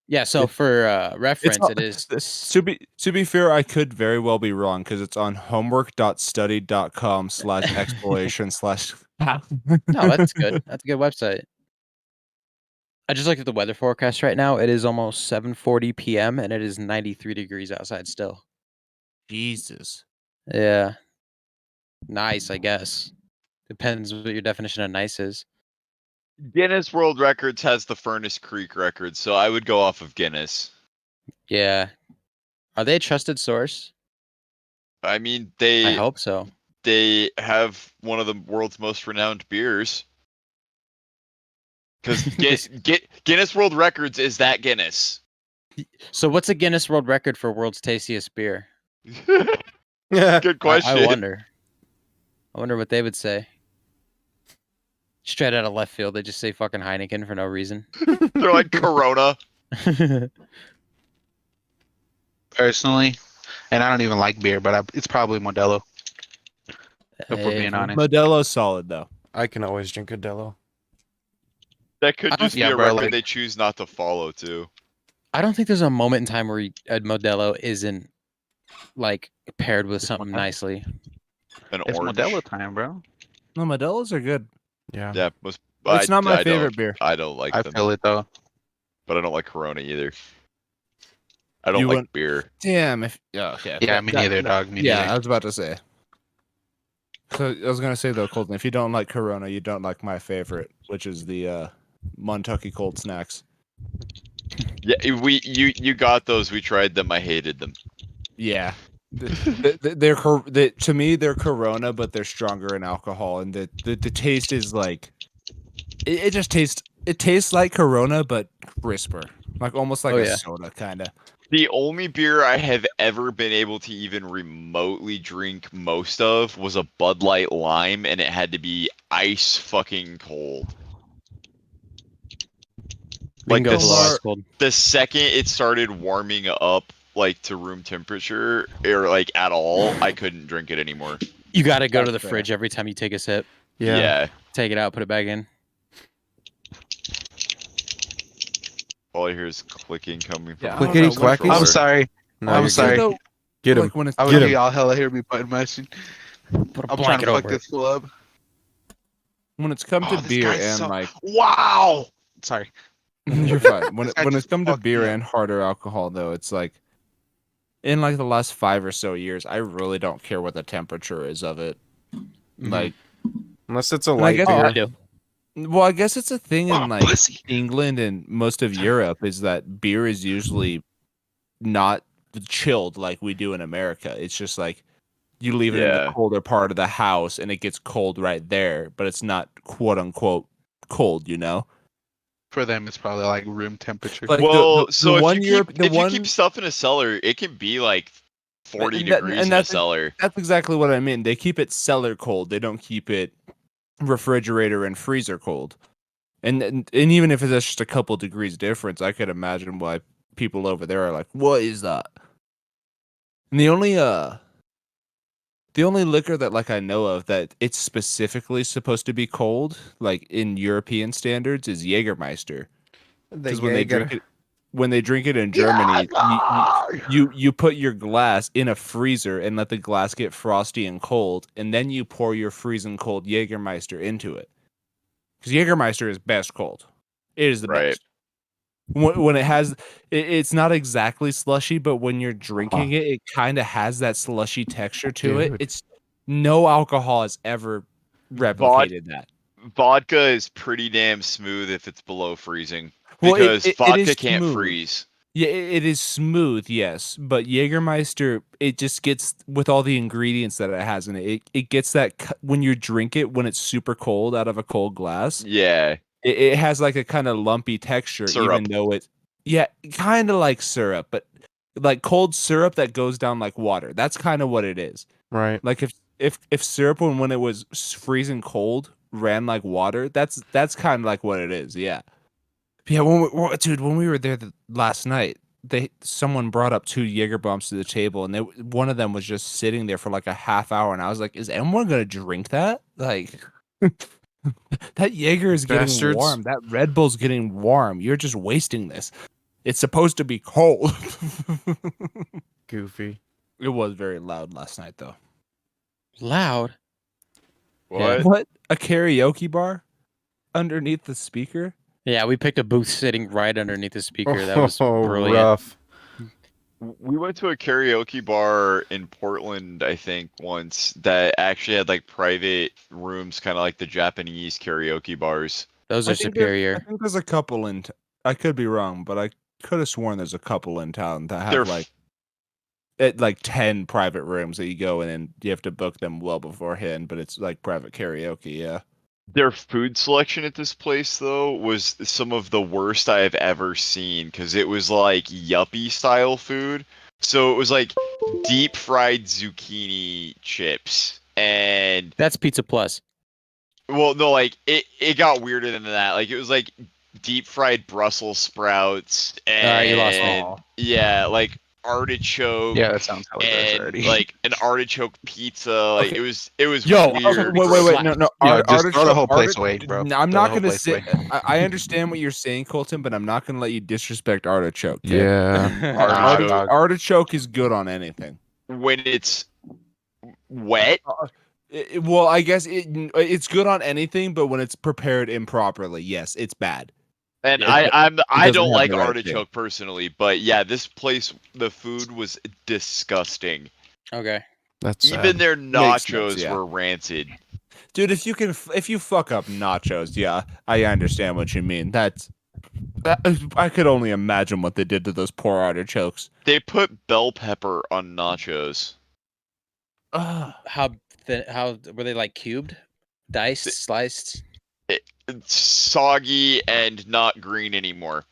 Yeah, so for reference, all- it is To be fair, I could very well be wrong because it's on homework.study.com/exploration/. No, that's good. That's a good website. I just looked at the weather forecast right now. It is almost 7:40 p.m. and it is 93 degrees outside still. Jesus. Yeah. Nice, I guess. Depends what your definition of nice is. Guinness World Records has the Furnace Creek record, so I would go off of Guinness. Yeah. Are they a trusted source? I mean, I hope so. they have one of the world's most renowned beers. Because Guinness World Records is that Guinness. So what's a Guinness World Record for world's tastiest beer? Good question. I wonder. I wonder what they would say. Straight out of left field, they just say fucking Heineken for no reason. They're like Corona. Personally, and I don't even like beer, but it's probably Modelo. If we're being honest. Modelo's solid though. I can always drink a Dello. That could I don't- just be Yeah, a bro, record like- they choose not to follow too. I don't think there's a moment in time where a Modelo isn't like paired with It's something Modelo. nicely. An It's orange. Modelo time, bro. No, Modelo's are good. Yeah. Yeah, It's not my I favorite don't- beer. I don't like I them, feel it though. but I don't like Corona either. I don't You like wouldn't- beer. Damn. Okay. Yeah, me neither, dog. Me Yeah, I neither. was about to say. So I was gonna say though, Colton, if you don't like Corona, you don't like my favorite, which is the Montucky Cold Snacks. Yeah, you got those. We tried them. I hated them. Yeah. To me, they're Corona, but they're stronger in alcohol, and the taste is like it just tastes like Corona, but crisper, like almost like Oh, a yeah. soda, kind of. The only beer I have ever been able to even remotely drink most of was a Bud Light Lime, and it had to be ice fucking cold. We can Like go this, below ice cold. the second it started warming up, like to room temperature or like at all, I couldn't drink it anymore. You got to go to That's the fair. fridge every time you take a sip. Yeah. Take it out, put it back in. All I hear is clicking coming from Yeah, the I don't know, Clickety clackety. I'm controller. sorry. No, I'm you're sorry. good. Get him. Like when it's I Get would him. hear y'all hella hear me button mashing. Put a I'm trying blanket to fuck over it. this fool up. when it's come to Oh, this beer guy's and so like wow. Sorry. you're fine. When This guy it's just come to fucked beer me up. and harder alcohol, though, it's like in like the last 5 or so years, I really don't care what the temperature is of it. Mhm. Like, Unless it's a And I light guess- Oh, beer. I do. well, I guess it's a thing in Oh, like pussy. England and most of Europe is that beer is usually not chilled like we do in America. It's just like you leave it in the Yeah. colder part of the house and it gets cold right there, but it's not quote unquote cold, you know? For them, it's probably like room temperature. Like Well, the so one if you Europe, keep the if one you keep stuff in a cellar, it can be like 40 and that- degrees and in a that's cellar. that's exactly what I mean. They keep it cellar cold. They don't keep it refrigerator and freezer cold. And even if it's just a couple degrees difference, I could imagine why people over there are like, "What is that?" And the only liquor that like I know of that it's specifically supposed to be cold, like in European standards, is Jägermeister. The Because when they drink Jaeger. it, when they drink it in Germany, you put your glass in a freezer and let the glass get frosty and cold, and then you pour your freezing cold Jägermeister into it. Because Jägermeister is best cold. It is the Right. best. When it has, it's not exactly slushy, but when you're drinking it, it kind of has that slushy texture to it. Dude. It's no alcohol has ever replicated that. Vodka is pretty damn smooth if it's below freezing Well, because it vodka is can't smooth. freeze. Yeah, it is smooth, yes, but Jägermeister, it just gets with all the ingredients that it has in it. It gets that when you drink it when it's super cold out of a cold glass. Yeah. It has like a kind of lumpy texture, Syrup. even though it's kind of like syrup, but like cold syrup that goes down like water. That's kind of what it is. Right. Like if syrup when it was freezing cold ran like water, that's kind of like what it is. Yeah. Yeah, when we were there last night, someone brought up 2 Jaeger bombs to the table, and one of them was just sitting there for like a half hour, and I was like, "Is anyone gonna drink that?" Like, that Jaeger is getting Bastards. warm. That Red Bull's getting warm. You're just wasting this. It's supposed to be cold. Goofy. It was very loud last night, though. Loud. What? What? A karaoke bar underneath the speaker? Yeah, we picked a booth sitting right underneath the speaker. That was Oh, brilliant. rough. We went to a karaoke bar in Portland, I think, once that actually had like private rooms, kind of like the Japanese karaoke bars. Those I are think superior. I think there's a couple in. I could be wrong, but I could have sworn there's a couple in town that have They're like 10 private rooms that you go in and you have to book them well beforehand, but it's like private karaoke. Yeah. Their food selection at this place, though, was some of the worst I have ever seen because it was like yuppie style food. So it was like deep fried zucchini chips. And, That's Pizza Plus. well, no, like it got weirder than that. Like it was like deep fried Brussels sprouts Alright, you lost me. and, yeah, like artichoke. Yeah, that sounds how it does And already. like an artichoke pizza. Like Okay. it was Yo, weird. Wait. No. Yo, just throw the whole place away, bro. I'm Throw the not whole gonna place say. away. I understand what you're saying, Colton, but I'm not gonna let you disrespect artichoke. Okay? Yeah. Artichoke. Artichoke is good on anything. When it's wet. Well, I guess it's good on anything, but when it's prepared improperly, yes, it's bad. And Yeah, I doesn't don't have like the right artichoke personally, but yeah, this place, the food was disgusting. Okay. That's sad. Even their Makes nachos sense, yeah. were rancid. Dude, if you fuck up nachos, yeah, I understand what you mean. That's I could only imagine what they did to those poor artichokes. They put bell pepper on nachos. Ugh. How thin? How were they like cubed, diced, sliced? It's soggy and not green anymore.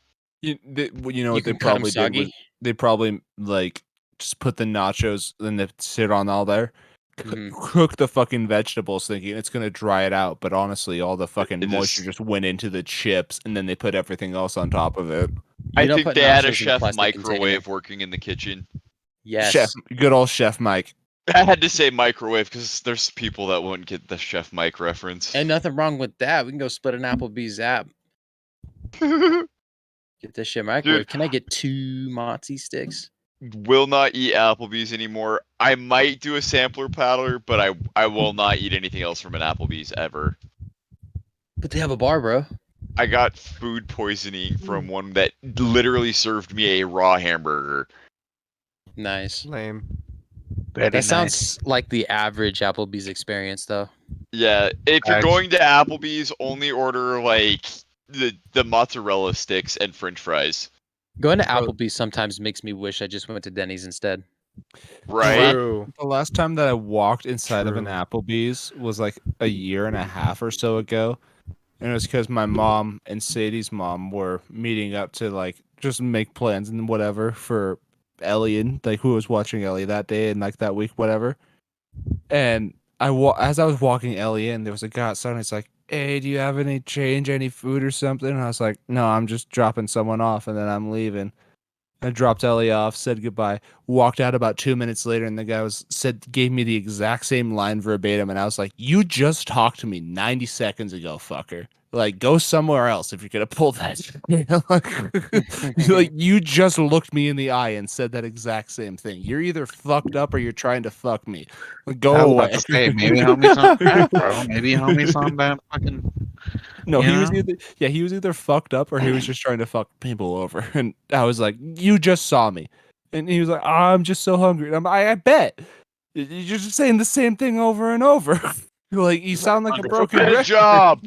You know You what they can cut 'em probably did was soggy. they probably like just put the nachos and they sit on all there, Mhm. cook the fucking vegetables, thinking it's gonna dry it out. But honestly, all the fucking It moisture is- just went into the chips, and then they put everything else on top of it. You I don't think put they had a nachos in a chef plastic container. microwave working in the kitchen. Chef, Yes. good old Chef Mike. I had to say microwave because there's people that wouldn't get the Chef Mike reference. And nothing wrong with that. We can go split an Applebee's app. Dude, Get this shit microwave. Can I get 2 mozzie sticks? will not eat Applebee's anymore. I might do a sampler paddler, but I will not eat anything else from an Applebee's ever. But they have a bar, bro. I got food poisoning from one that literally served me a raw hamburger. Nice. Lame. Very That nice. sounds like the average Applebee's experience, though. Yeah, if you're Facts. going to Applebee's, only order like the mozzarella sticks and French fries. Going to Bro. Applebee's sometimes makes me wish I just went to Denny's instead. Right? True. The last time that I walked inside of an True. Applebee's was like a year and a half or so ago. And it was because my mom and Sadie's mom were meeting up to like just make plans and whatever for Ellie and like who was watching Ellie that day and like that week, whatever. And as I was walking Ellie in, there was a guy outside and he's like, "Hey, do you have any change, any food or something?" And I was like, "No, I'm just dropping someone off and then I'm leaving." I dropped Ellie off, said goodbye, walked out about 2 minutes later, and the guy gave me the exact same line verbatim, and I was like, "You just talked to me 90 seconds ago, fucker. Like, go somewhere else if you're gonna pull that." Like, you just looked me in the eye and said that exact same thing. You're either fucked up or you're trying to fuck me. Like, go I was away. about to say, maybe homie some crack, bro. Maybe homie some that fucking. No, You he was know? either fucked up or he was just trying to fuck people over. And I was like, "You just saw me," and he was like, "I'm just so hungry." And I bet you're just saying the same thing over and over. Like you sound like a broken Get a record. job.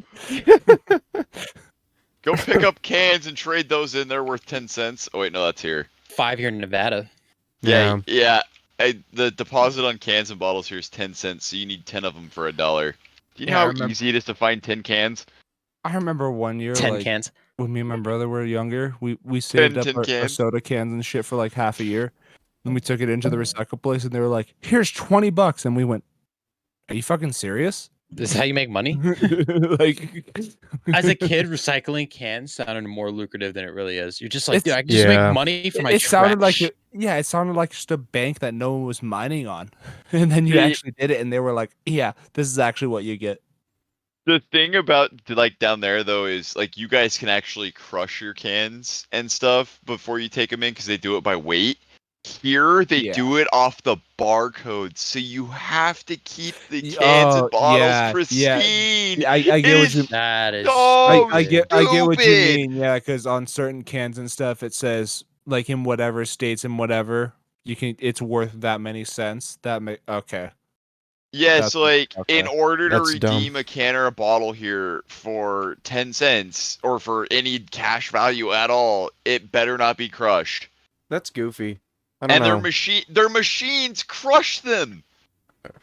Go pick up cans and trade those in. They're worth 10 cents. Oh wait, no, that's here. 5 here in Nevada. Yeah, yeah. The deposit on cans and bottles here is 10 cents, so you need 10 of them for $1. Do you know Yeah, I how remember- easy it is to find 10 cans? I remember one year, 10 like cans. when me and my brother were younger, we saved up tin our cans. soda cans and shit for like half a year. Then we took it into the recycle place, and they were like, "Here's $20," and we went, "Are you fucking serious?" This is how you make money? Like, As a kid, recycling cans sounded more lucrative than it really is. You're just like, dude, I can just Yeah. make money for my it sounded like trash. it sounded like just a bank that no one was mining on, and then you The- actually did it, and they were like, "Yeah, this is actually what you get." The thing about like down there though is like you guys can actually crush your cans and stuff before you take them in because they do it by weight. Here they Yeah. do it off the barcode, so you have to keep the Y- cans oh, and bottles yeah, pristine. I get what It's you. That is so I stupid. get what you stupid. mean. Yeah, because on certain cans and stuff, it says like in whatever states and whatever you can, it's worth that many cents. Okay. Yes, That's like okay. in order to That's redeem dumb. a can or a bottle here for 10 cents or for any cash value at all, it better not be crushed. That's goofy. I don't And know. their machines crush them.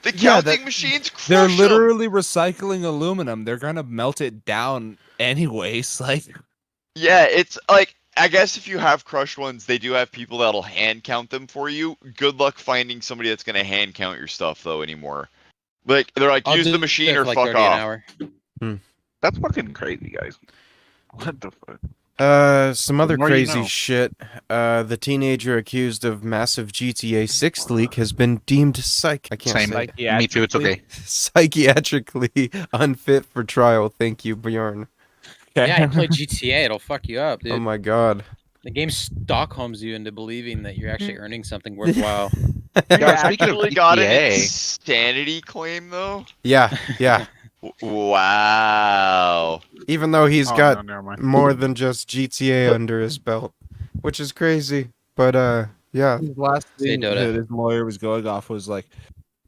The Yeah, counting machines crush They're them. literally recycling aluminum. They're gonna melt it down anyways. Like, Yeah, it's like I guess if you have crushed ones, they do have people that'll hand count them for you. Good luck finding somebody that's gonna hand count your stuff though anymore. Like they're like, I'll use do the it machine for or like fuck 30 an off. hour. That's fucking crazy, guys. What the fuck? Some other more you crazy know. shit. The teenager accused of massive GTA 6 leak has been deemed I can't Same. say. Me too. It's okay. Psychiatrically unfit for trial. Thank you, Bjorn. Yeah, you play GTA, it'll fuck you up, dude. Oh my god. The game Stockholms you into believing that you're actually earning something worthwhile. You Yeah, speaking of actually got an GTA. insanity claim though? Yeah, yeah. Wow. Even though he's Oh, got no, never mind. more than just GTA under his belt, which is crazy. But yeah. his last Say thing Dota. that his lawyer was going off was like,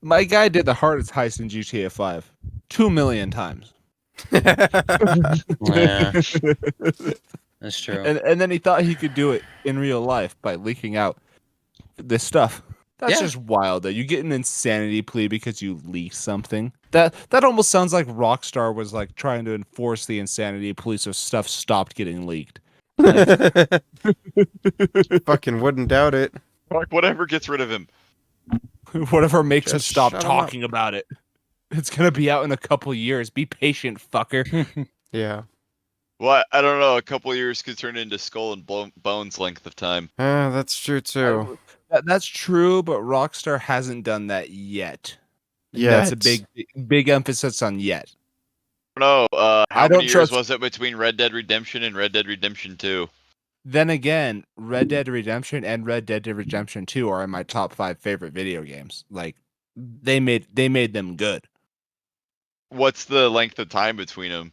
"My guy did the hardest heist in GTA 5 2 million times." Yeah. That's true. And then he thought he could do it in real life by leaking out this stuff. That's Yeah. just wild. That you get an insanity plea because you leak something. That almost sounds like Rockstar was like trying to enforce the insanity plea so stuff stopped getting leaked. Like, Fucking wouldn't doubt it. Like, whatever gets rid of him. whatever makes us Just stop shut 'em up. talking about it. It's gonna be out in a couple years. Be patient, fucker. Yeah. Well, I don't know. A couple of years could turn into Skull and Bones length of time. That's true too. That's true, but Rockstar hasn't done that yet. And Yet. that's a big emphasis on yet. No, how I many don't years trust- was it between Red Dead Redemption and Red Dead Redemption 2? Then again, Red Dead Redemption and Red Dead Redemption 2 are in my top 5 favorite video games. Like they made them good. What's the length of time between them?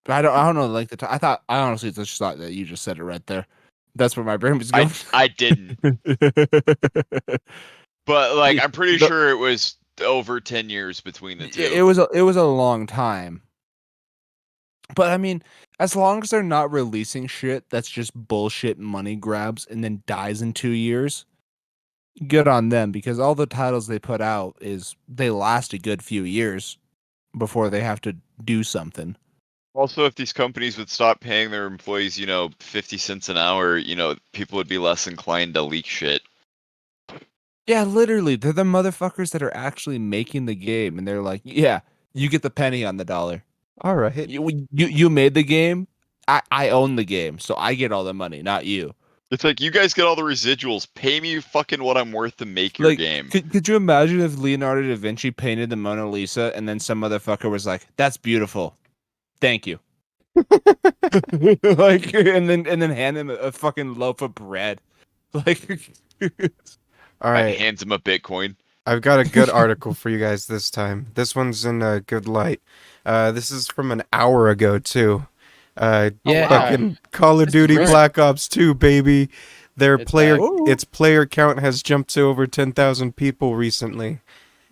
I don't know the length of time. I honestly just thought that you just said it right there. That's where my brain was going. I didn't, but like I'm pretty sure it was over 10 years between the two. It was a long time. But I mean, as long as they're not releasing shit that's just bullshit money grabs and then dies in 2 years, good on them, because all the titles they put out they last a good few years before they have to do something. Also, if these companies would stop paying their employees, 50 cents an hour, people would be less inclined to leak shit. Yeah, literally, they're the motherfuckers that are actually making the game, and they're like, yeah, you get the penny on the dollar. All right. You made the game. I own the game, so I get all the money, not you. It's like, you guys get all the residuals. Pay me fucking what I'm worth to make your game. Could you imagine if Leonardo da Vinci painted the Mona Lisa and then some motherfucker was like, "That's beautiful, thank you," like, and then hand him a fucking loaf of bread, like. All I right. hands him a Bitcoin. I've got a good article for you guys this time. This one's in a good light. This is from an hour ago too. Yeah. Fucking Call of Duty great. Black Ops 2, baby. It's back. Its player count has jumped to over 10,000 people recently.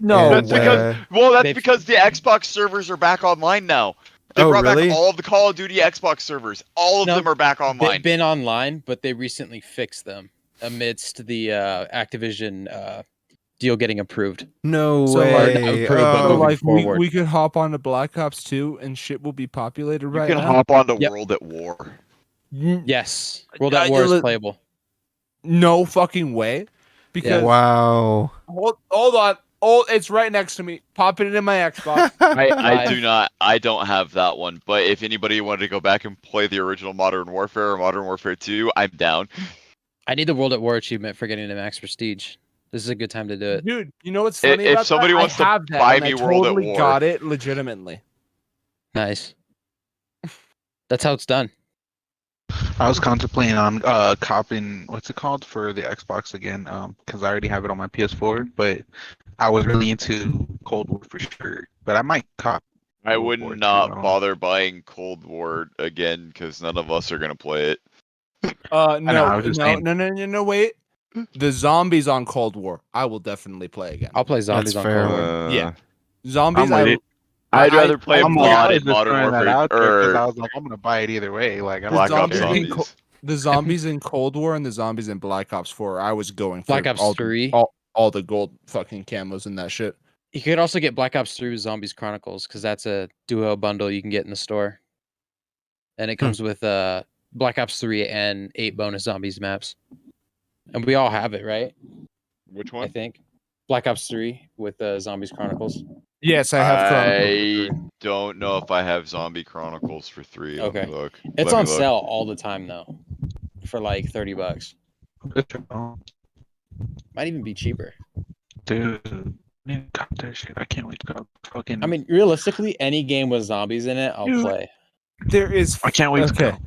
No, And, That's because the Xbox servers are back online now. They Oh, brought really? back all of the Call of Duty Xbox servers. All of No, them are back They've online. been online, but they recently fixed them amidst the Activision deal getting approved. no So, way. approved, but so moving like forward. we could hop on to Black Ops 2 and shit will be populated You right can now. hop onto Yep. World at War. Yes. World at War is playable. No fucking way. Because Wow. hold on. Oh, it's right next to me. Popping it in my Xbox. I don't have that one. But if anybody wanted to go back and play the original Modern Warfare or Modern Warfare 2, I'm down. I need the World at War achievement for getting the max prestige. This is a good time to do it. Dude, you know what's If- funny if about somebody that? wants to I have that, buy and me I World at totally War. got it legitimately. Nice. That's how it's done. I was contemplating on copping what's it called for the Xbox again, because I already have it on my PS4. But I was really into Cold War for sure. But I might cop. I World would War II, not I don't know. bother buying Cold War again because none of us are gonna play it. I was just saying. No, wait. The zombies on Cold War, I will definitely play again. I'll play zombies That's on fair. Cold War. Yeah. Zombies, I'm with it. I'd rather play I'm VOD just in Modern throwing that Warfare out there because I or was like, I'm gonna buy it either way. Like, I don't Black really Ops care. zombies in Zombies. the zombies in Cold War and the zombies in Black Ops 4. I was going for Black Ops all 3. all the gold fucking camos and that shit. You could also get Black Ops 3 with Zombies Chronicles because that's a duo bundle you can get in the store. And it comes with Black Ops 3 and 8 bonus zombies maps. And we all have it, right? which I one? think. Black Ops 3 with Zombies Chronicles. Yes, I have Chronicles. I for 3. don't know if I have Zombie Chronicles for 3. Let Okay. me look. It's Let on me look. sale all the time though. For like $30. Might even be cheaper. Dude, I need to cop that shit. I can't wait to cop fucking. I mean, realistically, any game with zombies in it, I'll Dude. play. There is I can't wait to okay. go.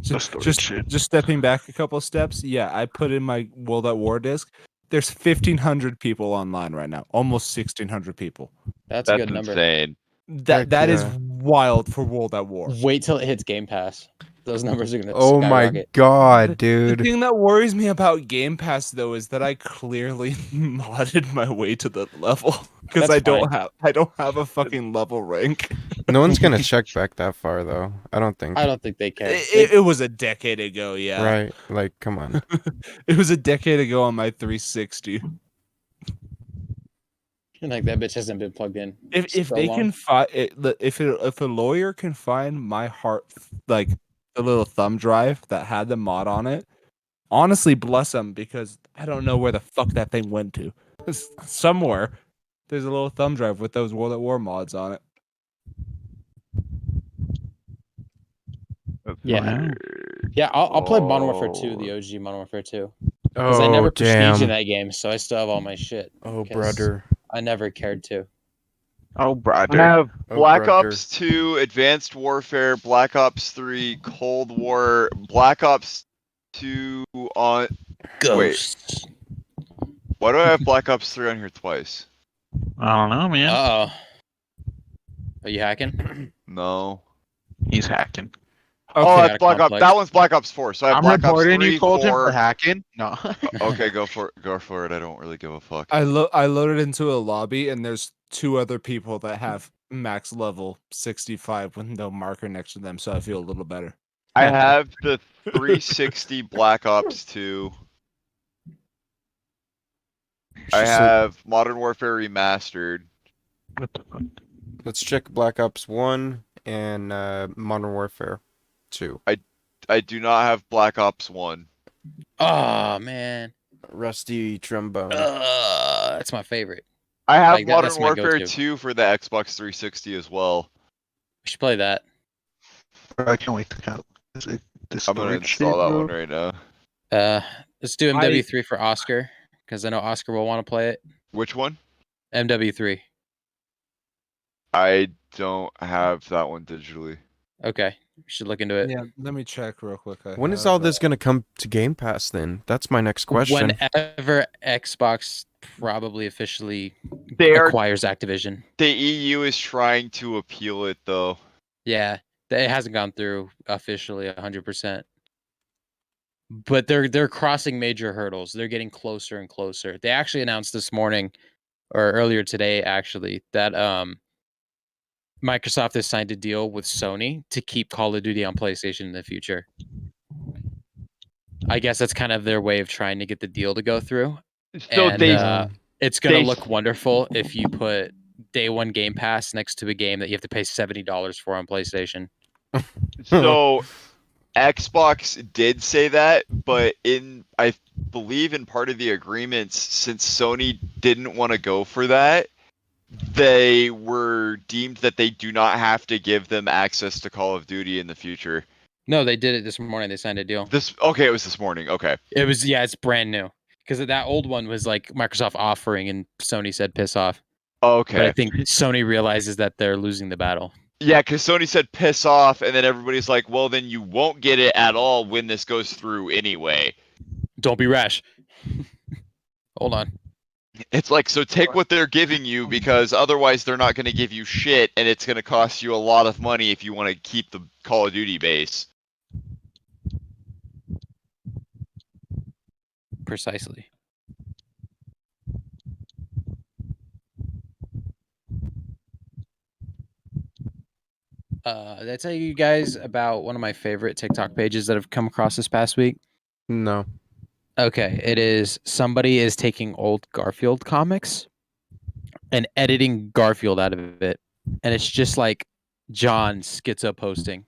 Just stepping back a couple steps. Yeah, I put in my World at War disc. There's 1,500 people online right now. Almost 1,600 people. That's a good number. insane. Heck That is yeah. wild for World at War. Wait till it hits Game Pass. Those numbers are gonna Oh my skyrocket. god, The dude. thing that worries me about Game Pass though is that I clearly modded my way to the level. because That's I don't have a fucking level rank. No one's gonna check back that far though. I don't think. I don't think they care. It was a decade ago, yeah. Right? Like, come on. It was a decade ago on my 360. Like that bitch hasn't been plugged in. If so they long. can find if a lawyer can find my heart, like the little thumb drive that had the mod on it, honestly bless them, because I don't know where the fuck that thing went to. Somewhere there's a little thumb drive with those World at War mods on it. Yeah. Yeah, I'll play Modern Warfare 2, Oh. the OG Modern Warfare 2. Because I Oh never prestige in damn. that game, so I still have all my shit. Oh 'cause brother. I never cared to. Oh, I brother. have Oh, Black brother. Ops 2, Advanced Warfare, Black Ops 3, Cold War, Black Ops 2 on. Ghosts. Why do I have Black Ops 3 on here twice? I don't know, man. Uh-oh. Are you hacking? No. He's hacking. Oh, got that's a Black Ops. complex. That one's Black Ops 4. So I have I'm Black Ops reporting 3, you told him 4. for hacking. No. Okay, go for it. Go for it. I don't really give a fuck. I loaded into a lobby and there's two other people that have max level 65 with no marker next to them, so I feel a little better. I have the 360 Black Ops 2. I have Modern Warfare Remastered. What the fuck? Let's check Black Ops 1 and Modern Warfare 2. I do not have Black Ops 1. Oh, man. Rusty Trombone. That's my favorite. I have Like, that's Modern my Warfare go-to. 2 for the Xbox 360 as well. We should play that. I can't wait to count. Is it the I'm gonna storage install shit, that bro? one right now. Let's do MW3 for Oscar, because I know Oscar will want to play it. Which one? MW3. I don't have that one digitally. Okay. We should look into it. Yeah, let me check real quick. When is all this gonna come to Game Pass then? That's my next question. Whenever Xbox probably officially They are. acquires Activision. The EU is trying to appeal it though. Yeah, it hasn't gone through officially 100%. But they're crossing major hurdles. They're getting closer and closer. They actually announced this morning or earlier today actually that Microsoft has signed a deal with Sony to keep Call of Duty on PlayStation in the future. I guess that's kind of their way of trying to get the deal to go through. So And they it's going to they- look wonderful if you put day one Game Pass next to a game that you have to pay $70 for on PlayStation. so Xbox did say that, but I believe in part of the agreements, since Sony didn't want to go for that, they were deemed that they do not have to give them access to Call of Duty in the future. No, they did it this morning. They signed a deal. It was this morning. Okay. It was, yeah, it's brand new. Because that old one was like Microsoft offering and Sony said piss off. Okay. But I think Sony realizes that they're losing the battle. Yeah, because Sony said piss off, and then everybody's like, well, then you won't get it at all when this goes through anyway. Don't be rash. Hold on. It's like, so take what they're giving you, because otherwise they're not going to give you shit, and it's going to cost you a lot of money if you want to keep the Call of Duty base. Precisely. Did I tell you guys about one of my favorite TikTok pages that I've come across this past week? No. Okay, it is somebody is taking old Garfield comics and editing Garfield out of it. And it's just like John schizo posting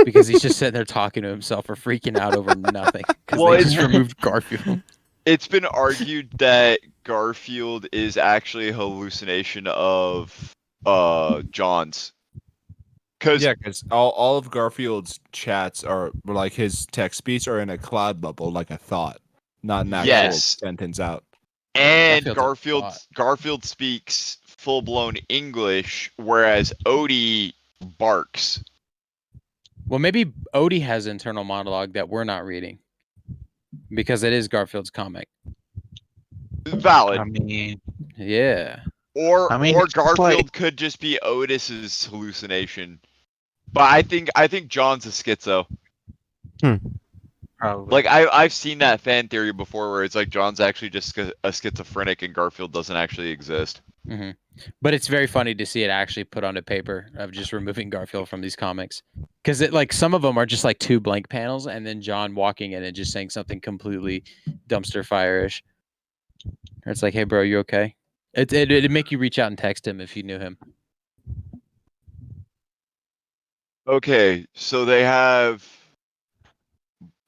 because he's just sitting there talking to himself or freaking out over nothing because Well, they it's- just removed Garfield. It's been argued that Garfield is actually a hallucination of John's. Yeah, because all of Garfield's chats are like his text speech are in a cloud bubble, like a thought, not an actual Yes. sentence out. And Garfield's a Garfield speaks full blown English, whereas Odie barks. Well, maybe Odie has internal monologue that we're not reading because it is Garfield's comic. Valid. I mean, Yeah. Or I mean, or it's just Garfield like- could just be Otis's hallucination. But I think John's a schizo. probably. Like I've seen that fan theory before where it's like John's actually just a schizophrenic and Garfield doesn't actually exist. hmm But it's very funny to see it actually put onto paper of just removing Garfield from these comics. Because it like some of them are just like 2 blank panels and then John walking in and just saying something completely dumpster fire-ish. Or it's like, hey bro, you okay? It'd make you reach out and text him if you knew him. Okay, so they have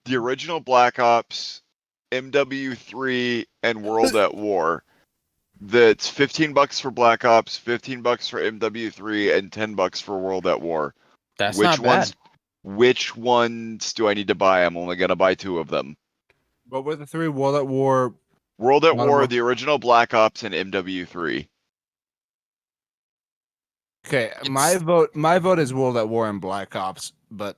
the original Black Ops, MW3, and World at War. That's $15 for Black Ops, $15 for MW3, and $10 for World at War. That's Which not bad. ones? Which ones do I need to buy? I'm only gonna buy 2 of them. What were the 3? World at War. World at Modern War, War- the original Black Ops, and MW3. Okay, my vote is World at War and Black Ops, but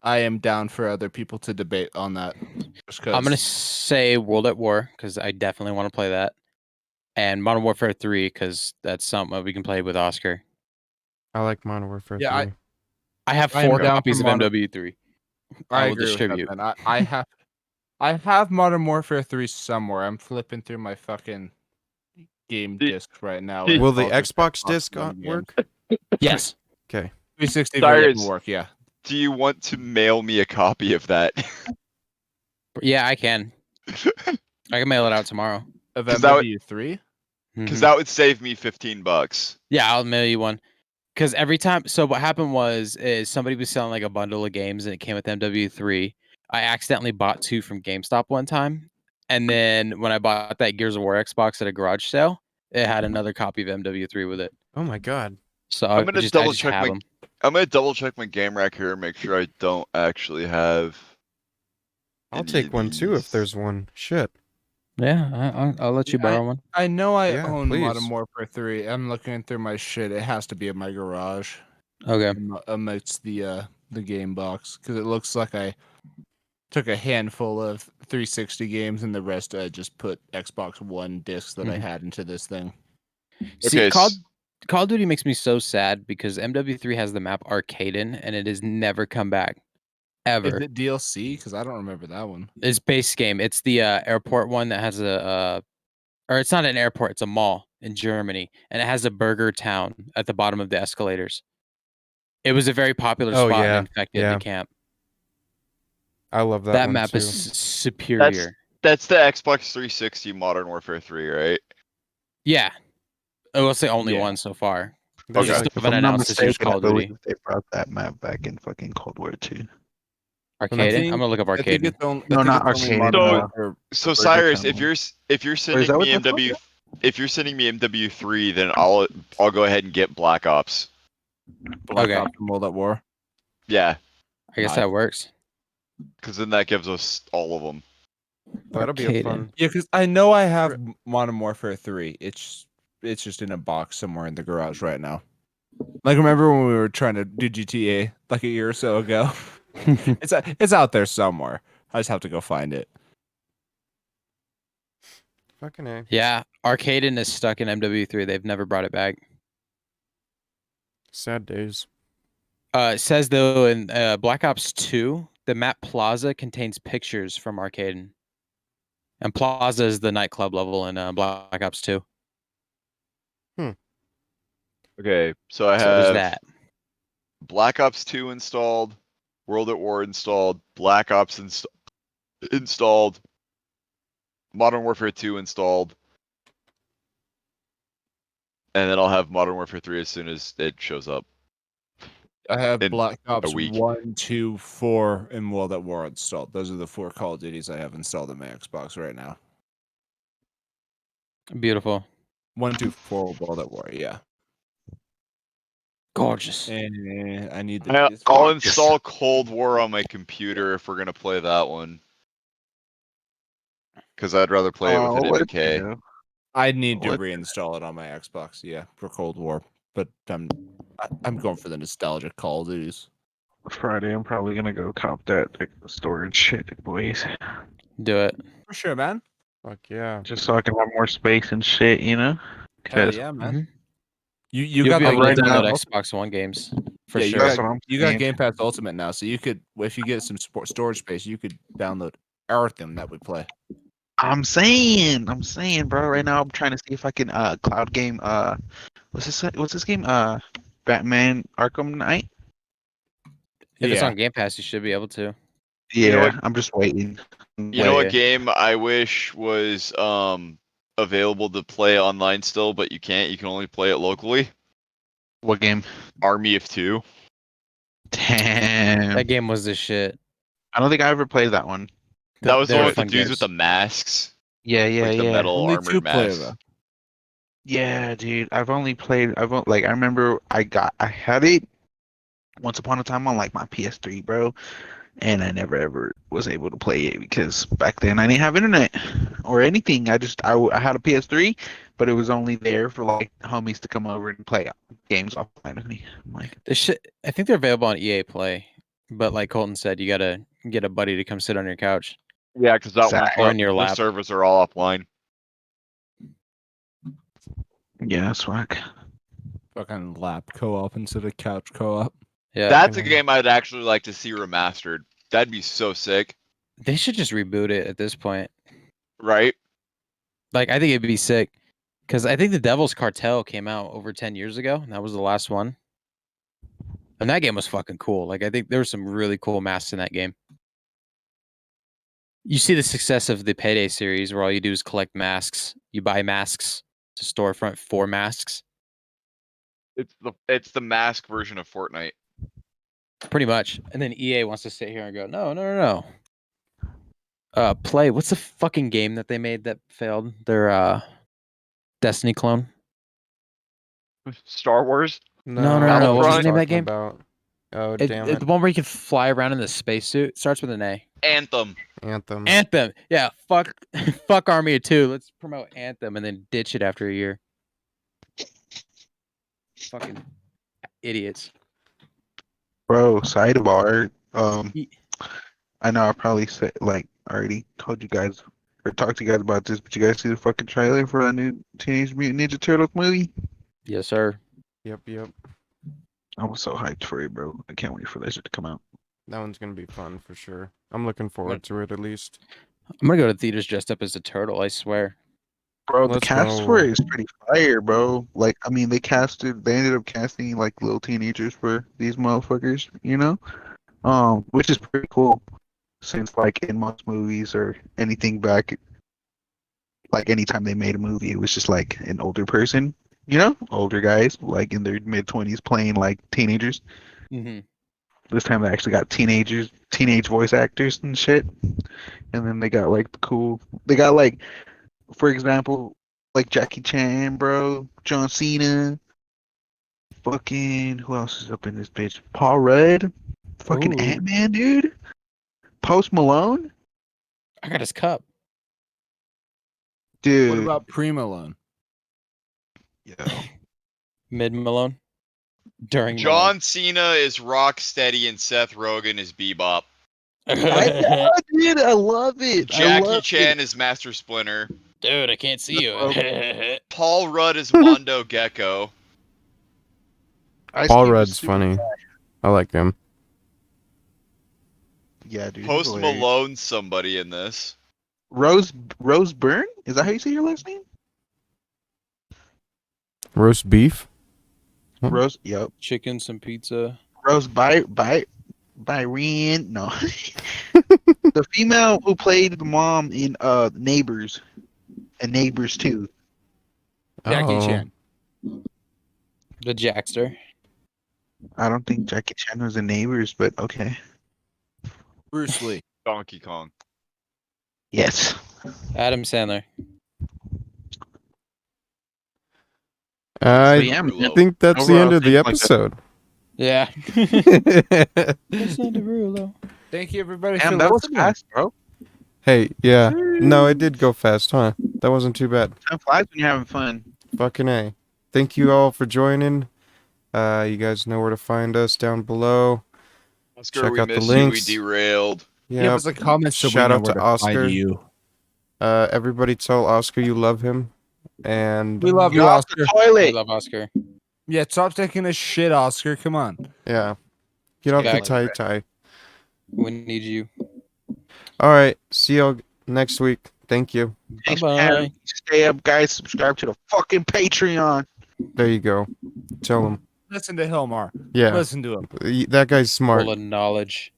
I am down for other people to debate on that. Just I'm gonna 'cause- say World at War because I definitely want to play that, and Modern Warfare 3 because that's something we can play with Oscar. I like Modern Warfare Yeah, 3. I have I am 4 down copies for of Modern- MW3. I will agree distribute. with that, man. I have Modern Warfare 3 somewhere. I'm flipping through my fucking game The- disc right now. the- and Will it's the all just Xbox disc One games. work? Yes. Okay. 360 version Cyrus, will work, yeah. do you want to mail me a copy of that? Yeah, I can. I can mail it out tomorrow. Of 'Cause that would- MW3? Because Mhm. that would save me $15. Yeah, I'll mail you one. Because every time, so what happened is somebody was selling like a bundle of games and it came with MW3. I accidentally bought 2 from GameStop one time, and then when I bought that Gears of War Xbox at a garage sale, it had another copy of MW3 with it. Oh my god. So I'm I gonna just double check have my. them. I'm gonna double check my game rack here and make sure I don't actually have. I'll any take of one too if these. there's one. Shit. Yeah, I'll let you Yeah, borrow one. I know I Yeah, own Modern please. Warfare 3. I'm looking through my shit. It has to be in my garage Okay. amidst the game box because it looks like I took a handful of 360 games and the rest I just put Xbox One discs that I Mhm. had into this thing. See, Okay, Call of Duty makes me so sad because MW3 has the map Arcaden and it has never come back. Is Ever. it DLC? Because I don't remember that one. It's base game. It's the airport one that has or it's not an airport, it's a mall in Germany, and it has a burger town at the bottom of the escalators. It was a very popular Oh, spot yeah, and infected yeah. the camp. I love that, That one map too. is superior. that's the Xbox 360 Modern Warfare 3, right? Yeah. I will say only Yeah. one so far. There's They Okay. still If haven't I'm not announced it's just mistaken, I Call of Duty. believe they brought that map back in fucking Cold War 2. Arcade. think- I'm gonna look up I think Arcade. it's only, No, I think not it's only Arcade, Modern no. Warfare. So Burger Cyrus, Town if one. you're sending that what me that's called? MW, if you're sending me MW3, then I'll go ahead and get Black Ops. Black Okay. Ops and World at War. Yeah, I guess Nice. that works. because then that gives us all of them. That'll be a Arcade. fun. Yeah, because I know I have Modern Warfare 3. It's just in a box somewhere in the garage right now. Like remember when we were trying to do GTA like a year or so ago? It's out there somewhere. I just have to go find it. Fucking A. Yeah, Arcaden is stuck in MW3. They've never brought it back. Sad days. It says though in Black Ops 2, the map Plaza contains pictures from Arcaden. And Plaza is the nightclub level in Black Ops 2. Okay, so I So there's have that. Black Ops 2 installed, World at War installed, Black Ops installed, Modern Warfare 2 installed, and then I'll have Modern Warfare 3 as soon as it shows up. I have In Black Ops week. 1, 2, 4, and World at War installed. Those are the 4 Call of Duties I have installed on my Xbox right now. Beautiful. 1, 2, 4, World at War, yeah. Gorgeous. And I need the I'll install Cold War on my computer if we're gonna play that one. Because I'd rather play it with an MK. I need to What? reinstall it on my Xbox, yeah, for Cold War. But I'm going for the nostalgic Call of Duties. Friday, I'm probably gonna go cop that storage shit, boys. Do it. For sure, man. Fuck yeah. Just so I can have more space and shit, you know? Hell 'Cause yeah, man. Mhm. You You'll got be the able to right Game now- download Pass Xbox One games for Yeah, sure. That's what I'm you got saying. Game Pass Ultimate now, so you could, if you get some storage space, you could download everything that we play. I'm saying, bro. Right now, I'm trying to see if I can cloud game. What's this game? Batman Arkham Knight. If it's Yeah. on Game Pass, you should be able to. Yeah, You know what- I'm just waiting. You know what Wait. game I wish was available to play online still, but you can't. You can only play it locally. What game? Army of Two. Damn. That game was the shit. I don't think I ever played that one. That was the They're one with the fun dudes with the games. masks, Yeah, like the metal Only armored two-player, masks. though. Yeah, dude. Like I remember I had it once upon a time on like my PS3, bro, and I never ever was able to play it because back then I didn't have internet or anything. I had a PS3, but it was only there for like homies to come over and play games offline with me. I'm like, This shit. I think they're available on EA Play, but like Colton said, you gotta get a buddy to come sit on your couch. Yeah, because that one's Or in your the lap. servers are all offline. yeah, that's whack. Fucking lap co-op instead of couch co-op. Yeah. That's a game I'd actually like to see remastered. That'd be so sick, They should just reboot it at this point. right? Like, I think it'd be sick. Because I think the Devil's Cartel came out over 10 years ago. And that was the last one. And that game was fucking cool. Like, I think there were some really cool masks in that game. You see the success of the Payday series where all you do is collect masks. You buy masks to storefront for masks. It's the mask version of Fortnite. Pretty much. And then EA wants to sit here and go, no. Play. What's the fucking game that they made that failed? Their Destiny clone. Star Wars. No. I know What's what the you're name of that talking game? about. Oh, It, damn it- it. the one where you can fly around in the spacesuit. Starts with an A. Anthem. Anthem. Anthem. Yeah. Fuck. Fuck Army of Two. Let's promote Anthem and then ditch it after a year. Fucking idiots. Bro, sidebar. Ye- I know I probably said like already told you guys or talked to you guys about this, but you guys see the fucking trailer for a new Teenage Mutant Ninja Turtles movie? Yes, sir. Yep. I was so hyped for it, bro. I can't wait for that shit to come out. That one's gonna be fun for sure. I'm looking forward to it at least. I'm gonna go to theaters dressed up as a turtle. I swear. Bro, the Let's cast for go. it is pretty fire, bro. Like, I mean, they ended up casting like little teenagers for these motherfuckers, you know? Which is pretty cool. Since like in most movies or anything back, like anytime they made a movie, it was just like an older person, you know, older guys like in their mid-20s playing like teenagers. Mm-hmm. This time they actually got teenage voice actors and shit. And then they got like they got like, for example, like Jackie Chan, bro, John Cena, fucking who else is up in this bitch? Paul Rudd, fucking Ooh. Ant-Man, dude, Post Malone, I got his cup. dude. What about Pre-Malone? Yo. Mid Malone. During John Cena is Rocksteady and Seth Rogen is Bebop. Malone. Dude, I love it. I Jackie love Chan it. is Master Splinter. Dude, I can't see you. Paul Rudd is Mondo Gecko. Ice Paul Cube is Rudd's super- funny. I like him. Yeah, dude. he's Post hilarious. Malone's somebody in this. Rose Byrne? Is that how you say your last name? Roast beef. Huh? Rose. Yep. Chicken, some pizza. Rose Byron. No. The female who played the mom in Neighbors and Neighbors 2. Jackie Oh. Chan. The Jackster. I don't think Jackie Chan was in Neighbors, but okay. Bruce Lee. Donkey Kong. Yes. Adam Sandler. I yeah, man. Rulo. think that's the Overall, end of the things like that. episode. Yeah. Listen to Rulo. Thank you, everybody, for Damn, that was listening. fast, bro. Hey, yeah. No, it did go fast, huh? That wasn't too bad. Time flies when you're having fun. Fucking A. Thank you all for joining. You guys know where to find us down below. Oscar, Check we out the missed you. We links. derailed. Give Yep. us a comment so Shout we know out where to to find Oscar. you. Everybody tell Oscar you love him. And We love you, Get off the Oscar. I toilet. love Oscar. Yeah, stop taking a shit, Oscar. Come on. yeah. Get off the Back. tie. We need you. All right. See y'all next week. Thank you. Thanks, Bye-bye. man. Stay up, guys. Subscribe to the fucking Patreon. There you go. Tell him. Listen to Hilmar. Yeah, Listen to him. that guy's smart. Full of knowledge.